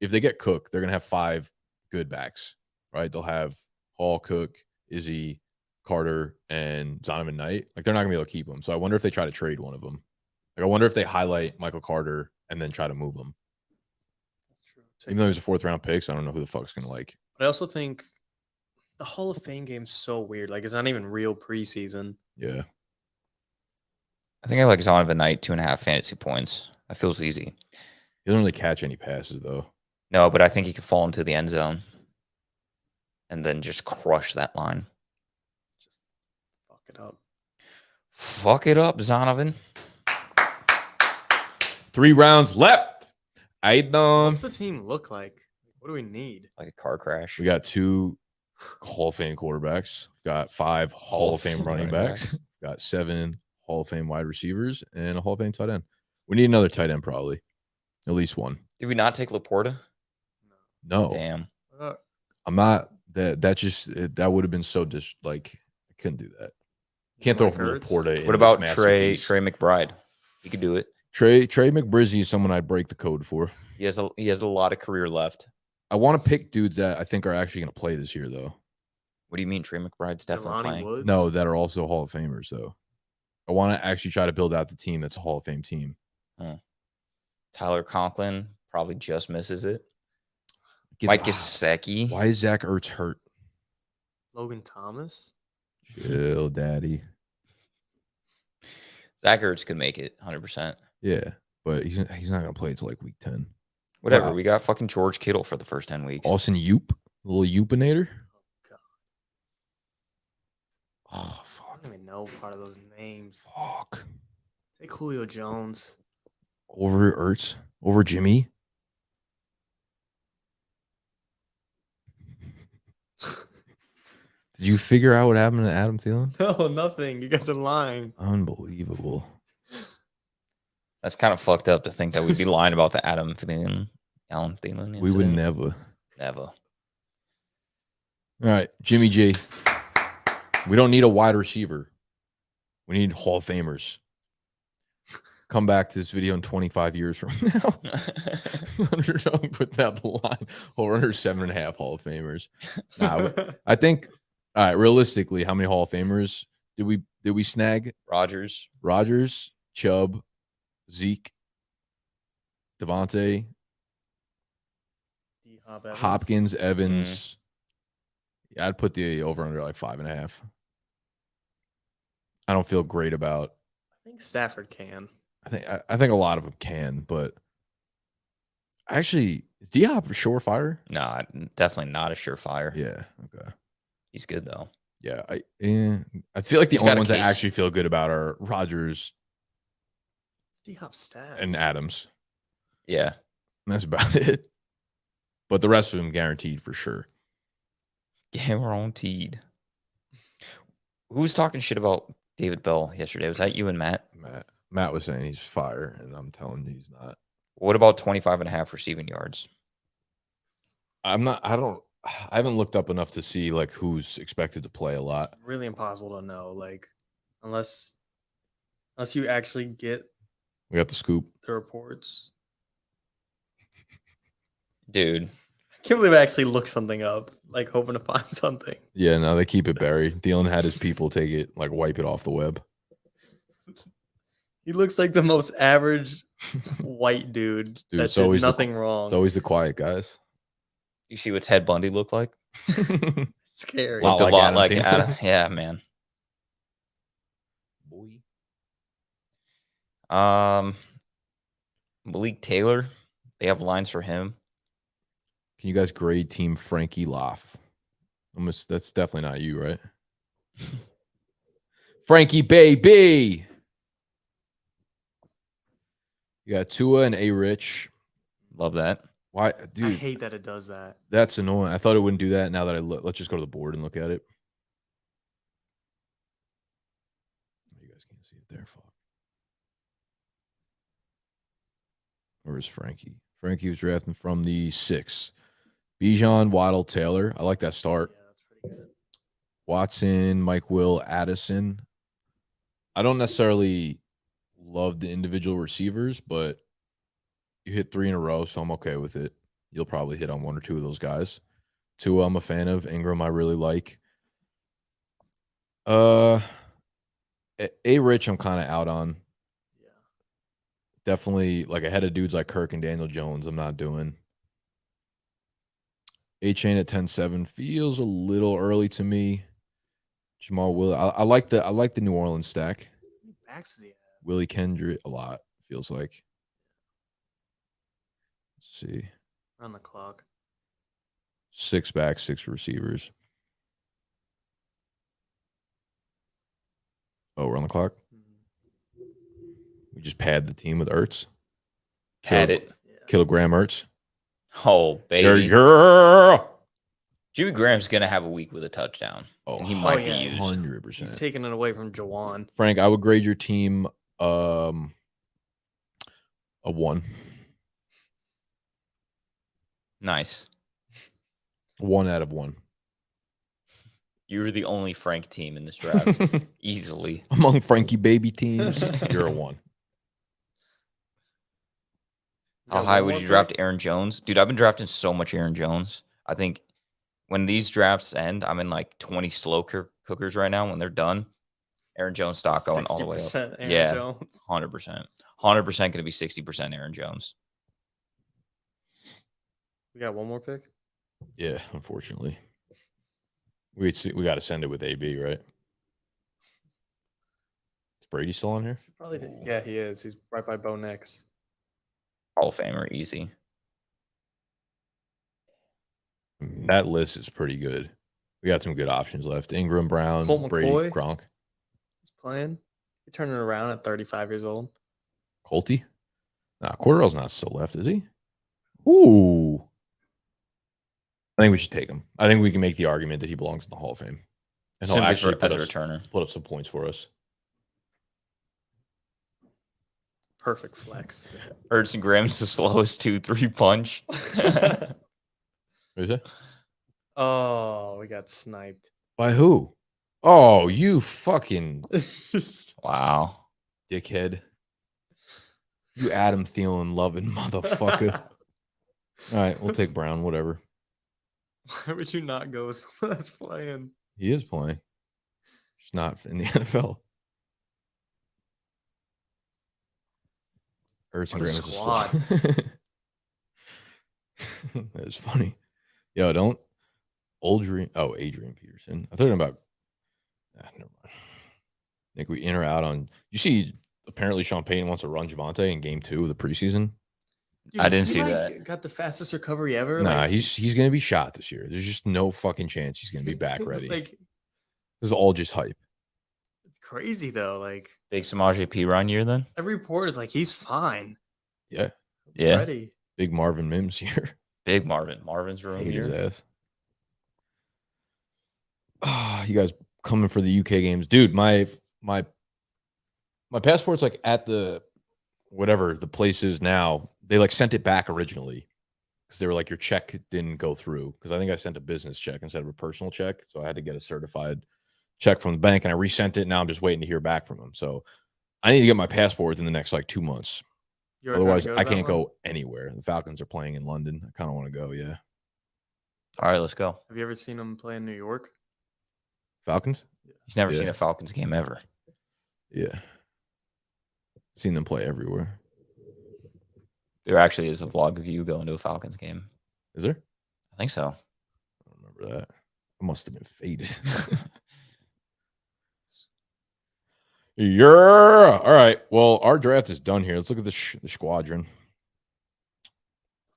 if they get Cook, they're gonna have 5 good backs, right? They'll have Hall, Cook, Izzy, Carter, and Zonovan Knight. Like they're not gonna be able to keep them. So I wonder if they try to trade one of them. Like I wonder if they highlight Michael Carter and then try to move him. That's true. Even though he's a 4th round pick, so I don't know who the fuck's gonna like. But I also think the Hall of Fame game's so weird. Like it's not even real preseason. Yeah. I think I like Zonovan Knight 2.5 fantasy points. That feels easy. He doesn't really catch any passes though. No, but I think he could fall into the end zone and then just crush that line. Just fuck it up. Fuck it up, Zonovan. 3 rounds left. What's the team look like? What do we need? Like a car crash. We got 2 Hall of Fame quarterbacks. We've got 5 Hall of Fame running backs. We've got 7 Hall of Fame wide receivers and a Hall of Fame tight end. We need another tight end, probably. At least one. Did we not take Laporta? No. Damn. I'm not. That would have been so I couldn't do that. Can't throw Laporta in. What about this Trey masterpiece. McBride? He could do it. Trey McBrizzy is someone I'd break the code for. He has a lot of career left. I want to pick dudes that I think are actually going to play this year, though. What do you mean Trey McBride's definitely playing? Woods? No, that are also Hall of Famers, though. I want to actually try to build out the team that's a Hall of Fame team. Tyler Conklin probably just misses it. Mike Gesicki. Why is Zach Ertz hurt? Logan Thomas? Chill, daddy. Zach Ertz could make it 100%. Yeah, but he's not going to play until like week 10. Whatever. Wow. We got fucking George Kittle for the first 10 weeks. Austin Yoop, little Youpinator. Oh, fuck. I don't even know part of those names. Fuck. Take Julio Jones. Over Ertz. Over Jimmy. Did you figure out what happened to Adam Thielen? No, nothing. You guys are lying. Unbelievable. That's kind of fucked up to think that we'd be lying about the Alan Thielen incident. We would never. Never. All right, Jimmy G. We don't need a wide receiver. We need Hall of Famers. Come back to this video in 25 years from now. Underdog put that line over under 7.5 Hall of Famers. Nah, I think. All right, realistically, how many Hall of Famers did we snag? Rodgers, Chubb, Zeke, Devontae, Hopkins, Evans. Yeah, I'd put the over under like 5.5. I don't feel great about. I think Stafford can. I think a lot of them can, but actually, is D-Hop a surefire? No, definitely not a surefire. Yeah. Okay. He's good though. Yeah. I feel like the only ones I actually feel good about are Rodgers, D-Hop stats, and Adams. Yeah. That's about it. But the rest of them guaranteed for sure. Guaranteed. Who was talking shit about David Bell yesterday? Was that you and Matt? Matt was saying he's fire, and I'm telling you he's not. What about 25.5 receiving yards? I haven't looked up enough to see like who's expected to play a lot. Really impossible to know. Like, unless you actually get We got the scoop. the reports. Dude, I can't believe I actually looked something up, like hoping to find something. Yeah, no, they keep it buried. Thielen had his people take it, like wipe it off the web. He looks like the most average white dude Dude, that it's did always nothing wrong. It's always the quiet guys. You see what Ted Bundy looked like? Scary. Lot Looked a like lot Adam like Thielen. Adam. Yeah, man. Boy. Malik Taylor. They have lines for him. Can you guys grade Team Frankie Loff? That's definitely not you, right? Frankie baby. You got Tua and A Rich. Love that. Why, I dude? hate that it does that. That's annoying. I thought it wouldn't do that. Now that I look, let's just go to the board and look at it. You guys can't see it there. Fuck. Where is Frankie? Frankie was drafting from the 6. Bijan, Waddle, Taylor. I like that start. Yeah, that's pretty good. Watson, Mike Will, Addison. I don't necessarily love the individual receivers, but you hit 3 in a row, so I'm okay with it. You'll probably hit on 1 or 2 of those guys. Tua, I'm a fan of. Ingram, I really like. A Rich, I'm kind of out on. Yeah. Definitely like ahead of dudes like Kirk and Daniel Jones. I'm not doing. A-Chain at 10-7 feels a little early to me. Jamal Will. I like the New Orleans stack. Backs to the Willie Kendrick a lot, feels like. Let's see. on the clock. 6 backs, 6 receivers. Oh, we're on the clock. We just pad the team with Ertz. Had it. Yeah. Kilogram Ertz. Oh, baby. Yeah. Jimmy Graham's going to have a week with a touchdown. Oh, And he might yeah. be used. 100%. He's taking it away from Jawan. Frank, I would grade your team a 1. Nice. 1 out of 1. You were the only Frank team in this draft. Easily. Among Frankie baby teams, you're a 1. How high would you draft Aaron Jones? Dude, I've been drafting so much Aaron Jones. I think when these drafts end, I'm in like 20 slow cookers right now. When they're done, Aaron Jones stock going all the way up. Aaron Yeah, Jones. 100%. 100% going to be 60% Aaron Jones. We got one more pick? Yeah, unfortunately. We got to send it with AB, right? Is Brady still on here? Probably. Yeah, he is. He's right by Bo Nix. Hall of Famer, easy. That list is pretty good. We got some good options left. Ingram, Brown, Colt Brady, McCoy. Gronk. He's playing. He's turning it around at 35 years old. Colty? Nah, Cordell's not still left, is he? Ooh. I think we should take him. I think we can make the argument that he belongs in the Hall of Fame. And he'll Simply actually as a returner. put up some points for us. Perfect flex. Ertz and Graham's the slowest 2-3 punch. What is that? Oh, we got sniped. By who? Oh, you fucking Wow. dickhead. You Adam Thielen loving motherfucker. All right, we'll take Brown, whatever. Why would you not go with someone that's playing? He is playing. Just not in the NFL. Ertz and What a Graham is squad. That is funny. Yo, don't Adrian Peterson. I thought about never mind. I think we in or out on you see apparently Sean Payton wants to run Javonte in game 2 of the preseason. Dude, I didn't he, see like, that. Got the fastest recovery ever. Nah, like, he's gonna be shot this year. There's just no fucking chance he's gonna be back ready. Like, This is all just hype. it's crazy though. Like Big Samaje Perine year then? every report is like he's fine. Yeah. Yeah. Ready. Big Marvin Mims here. Big Marvin. Marvin's room Hate his here. ass. Ah, you guys coming for the UK games, dude? My passport's like at the whatever the place is now. They like sent it back originally because they were like your check didn't go through because I think I sent a business check instead of a personal check, so I had to get a certified check from the bank and I resent it. Now I'm just waiting to hear back from them. So I need to get my passport within the next like 2 months. You already trying Otherwise, to go to I that can't one? go anywhere. The Falcons are playing in London. I kind of want to go. Yeah. All right, let's go. Have you ever seen him play in New York? Falcons? He's never seen Yeah. a Falcons game ever. Yeah. Seen them play everywhere. There actually is a vlog of you going to a Falcons game. Is there? I think so. I don't remember that. I must have been faded. Yeah. All right. Well, our draft is done here. Let's look at the squadron.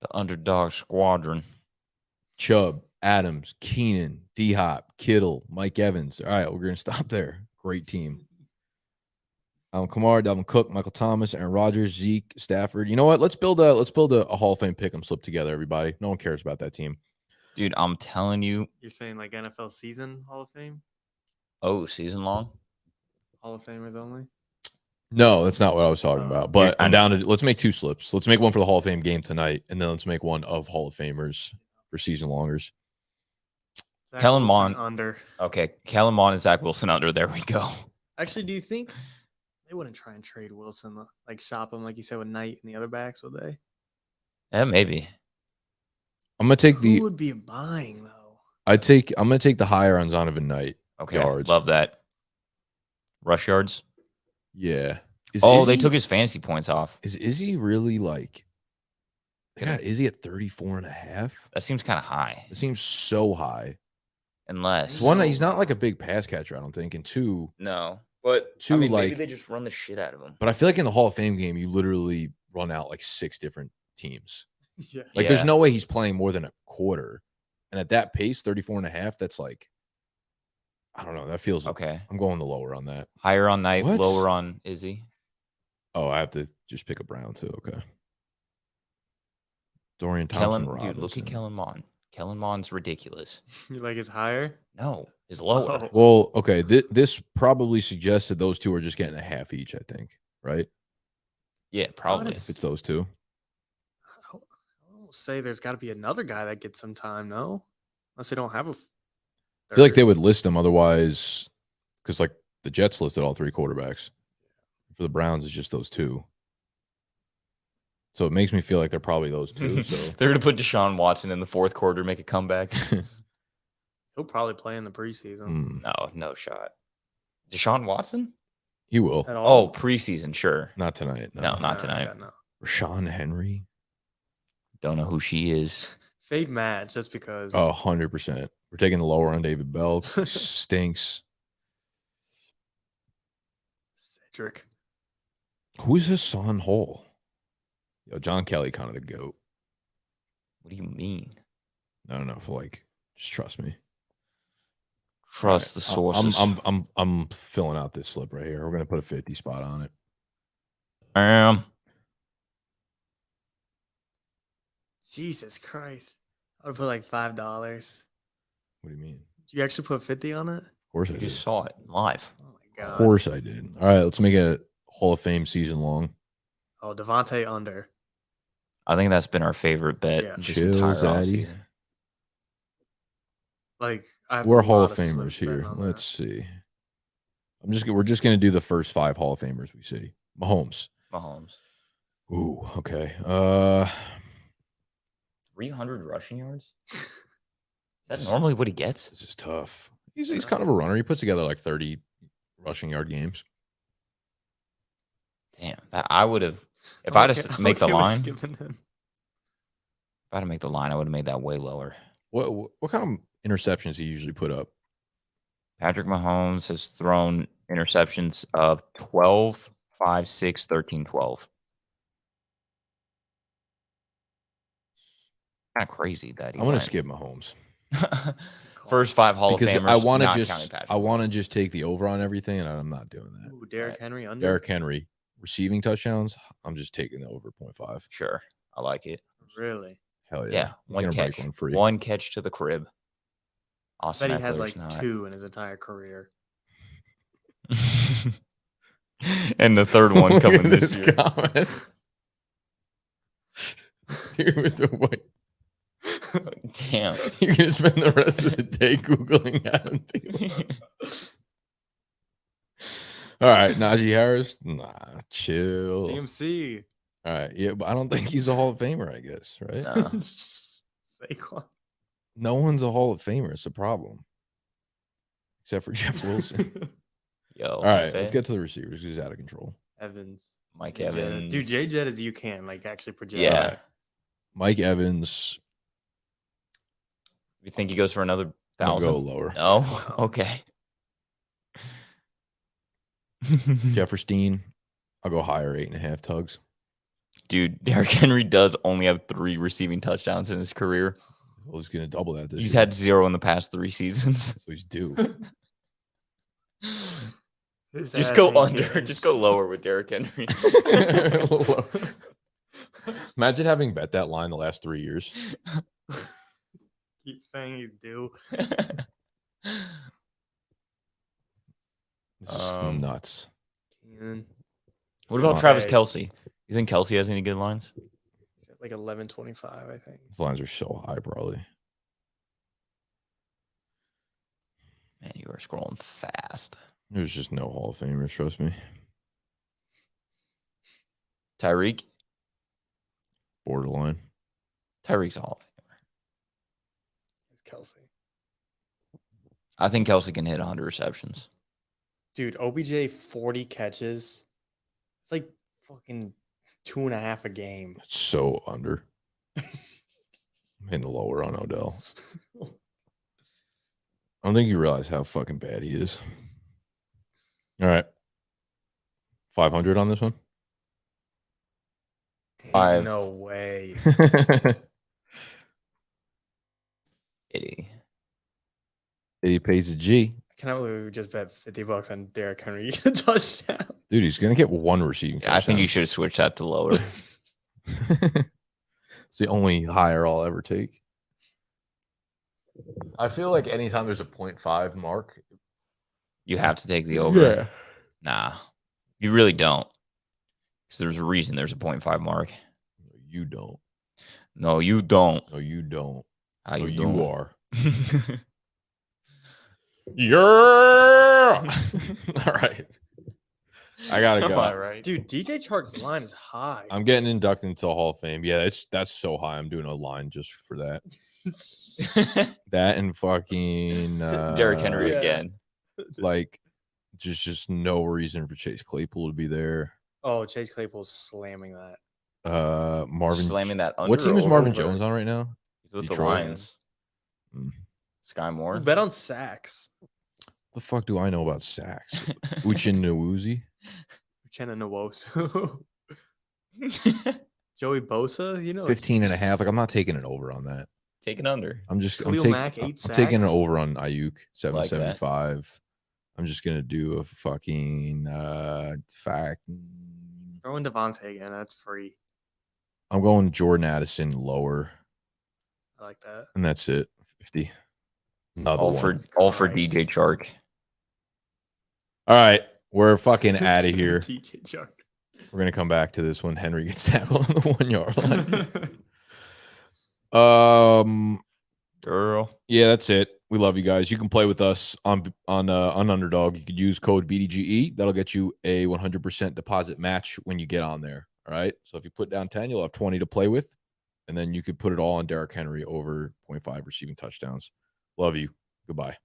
The Underdog squadron. Chubb, Adams, Keenan, D-Hop, Kittle, Mike Evans. All right, we're going to stop there. Great team. Kamara, Dalvin Cook, Michael Thomas, Aaron Rodgers, Zeke, Stafford. You know what? Let's build a Hall of Fame pick 'em slip together, everybody. No one cares about that team. Dude, I'm telling you. You're saying like NFL season Hall of Fame? Oh, season long? Hall of Famers only? No, that's not what I was talking about. But Dude, I'm down to let's make 2 slips. Let's make one for the Hall of Fame game tonight, and then let's make one of Hall of Famers for season longers. Zach Kellen Wilson Mond. under. Okay, Kellen Mond and Zach Wilson under. There we go. Actually, do you think they wouldn't try and trade Wilson, like shop him, like you said, with Knight and the other backs, would they? Yeah, maybe. I'm gonna take Who would be buying though? I'm gonna take the higher on Zonovan Knight. Okay, yards. love that. Rush yards. Yeah. They took his fantasy points off. Is Izzy really like? Yeah, Izzy at 34.5? That seems kind of high. It seems so high. Unless One, he's not like a big pass catcher, I don't think. And two, no, but two, maybe like they just run the shit out of him. But I feel like in the Hall of Fame game, you literally run out like 6 different teams. Yeah. Like there's no way he's playing more than a quarter. And at that pace, 34.5, that's like, I don't know. That feels okay. I'm going the lower on that. Higher on Knight, What? lower on Izzy. Oh, I have to just pick a Brown too. Okay. Dorian Thompson. Dude, look at Kellen Mond. Kellen Mond's ridiculous. You like his higher? No, his lower. Oh. Well, okay. This probably suggests that those two are just getting a half each, I think. Right? Yeah, probably. Honest- It's those two. I don't say there's got to be another guy that gets some time, no? Unless they don't have a. I feel like they would list them otherwise, because like the Jets listed all 3 quarterbacks. For the Browns, it's just those 2. So it makes me feel like they're probably those 2. So They're gonna put Deshaun Watson in the 4th quarter, make a comeback. He'll probably play in the preseason. No shot. Deshaun Watson? He will. At Oh, all. preseason, sure. Not tonight. No, not tonight. No. Rashawn Henry. Don't know who she is. Fade Matt just because. Oh, 100%. We're taking the lower on David Bell. Stinks. Cedric. Who is Hassan Hall? Yo, John Kelly, kind of the GOAT. What do you mean? I don't know. Like, just trust me. Trust the sources. I'm filling out this slip right here. We're gonna put a 50 spot on it. Jesus Christ. I would put like $5. What do you mean? Did you actually put 50 on it? Of course I You did. just saw it live. Oh my God. Of course I did. All right, let's make a Hall of Fame season long. Oh, Devontae under. I think that's been our favorite bet. Yeah. This Chill, entire Zaddy. offseason. Like We're Hall of Famers here. Let's see. We're just gonna do the first 5 Hall of Famers we see. Mahomes. Ooh, okay. 300 rushing yards? Is that normally what he gets? This is tough. He's kind of a runner. He puts together like 30 rushing yard games. Damn. I would have if I had to make the line. If Him. I had to make the line, I would have made that way lower. What kind of interceptions he usually put up? Patrick Mahomes has thrown interceptions of 12, 5, 6, 13, 12. Kind of crazy that he I'm gonna went. skip Mahomes First 5 Hall because of Famers. I want to not just counting Patrick I want to Mahomes. just take the over on everything, and I'm not doing that. Ooh, Derrick Henry under. Derrick Henry receiving touchdowns. I'm just taking the over 0.5. Sure, I like it. Really? Hell yeah! Yeah, I'm one gonna break catch, one free. one catch to the crib. Austin Bet he has Eckler's like not. 2 in his entire career. And the third one Look coming at this year. comment. Dude, with the white. Damn. You're gonna spend the rest of the day googling Adam Thielen. All right, Najee Harris. Nah, chill. CMC. All right, yeah, but I don't think he's a Hall of Famer. I guess, right? No. Saquon. No one's a Hall of Famer. It's a problem. Except for Jeff Wilson. Yo, All right, Jefe, let's get to the receivers. He's out of control. Evans. Mike J. Jetta. Evans. Dude, J. Jett as you can, like, actually project. Yeah. Alright. Mike Evans. You think he goes for another I'll 1,000? go lower. No? No. Okay. Jefferstein. I'll go higher, 8.5 tugs. Dude, Derrick Henry does only have 3 receiving touchdowns in his career. Well, he's going to double that this He's year. had 0 in the past 3 seasons. So he's due. His Just ass go ain't under. getting- Just go lower with Derrick Henry. Imagine having bet that line the last 3 years. Keep saying he's due. It's just nuts. Keenan. What about Okay. Travis Kelce? You think Kelce has any good lines? He's at like 11.25, I think. These lines are so high, probably. Man, you are scrolling fast. There's just no Hall of Famers, trust me. Tyreek? Borderline. Tyreek's a Hall of Famer. It's Kelsey. I think Kelce can hit 100 receptions. Dude, OBJ 40 catches. It's like fucking 2.5 a game. It's so under. In the lower on Odell. I don't think you realize how fucking bad he is. All right. 500 on this one. Ain't 5. No way. 80. He pays a G. I cannot believe we just bet $50 on Derrick Henry to get a touchdown. Dude, he's going to get 1 receiving touchdown. I think you should have switched that to lower. It's the only higher I'll ever take. I feel like anytime there's a 0.5 mark. You have to take the over. Nah, you really don't. Because there's a reason there's a 0.5 mark. You don't. No, you don't. No, you don't. How No, you you doing? are. Yeah. All right. I gotta Am go. I right? Dude, DJ Chark's line is high. I'm getting inducted into the Hall of Fame. Yeah, that's so high. I'm doing a line just for that. That and fucking Derrick Henry Yeah. again. Like, just no reason for Chase Claypool to be there. Oh, Chase Claypool's slamming that. Marvin. Slamming that under. What team is or Marvin over? Jones on right now? He's with Detroit. the Lions. Mm. Sky Moore. Bet on sacks. The fuck do I know about sacks? Uchin Nwuzi? Uchenna Nwosu. Joey Bosa, you know. 15.5. Like, I'm not taking it over on that. Take it under. I'm Khalil Mack, 8 I'm taking it sacks. over on Ayuk, Like that. 775. I'm just gonna do a fucking fact. Throw in Devontae again. That's free. I'm going Jordan Addison lower, I like that. and that's it. 50. Another All one. for Christ. DJ Chark. All right, we're fucking out of here. DJ Chark. We're gonna come back to this when Henry gets tackled on the 1 yard line. Girl. Yeah, that's it. We love you guys. You can play with us on Underdog. You could use code BDGE. That'll get you a 100% deposit match when you get on there. All right. So if you put down 10, you'll have 20 to play with, and then you could put it all on Derrick Henry over 0.5 receiving touchdowns. Love you. Goodbye.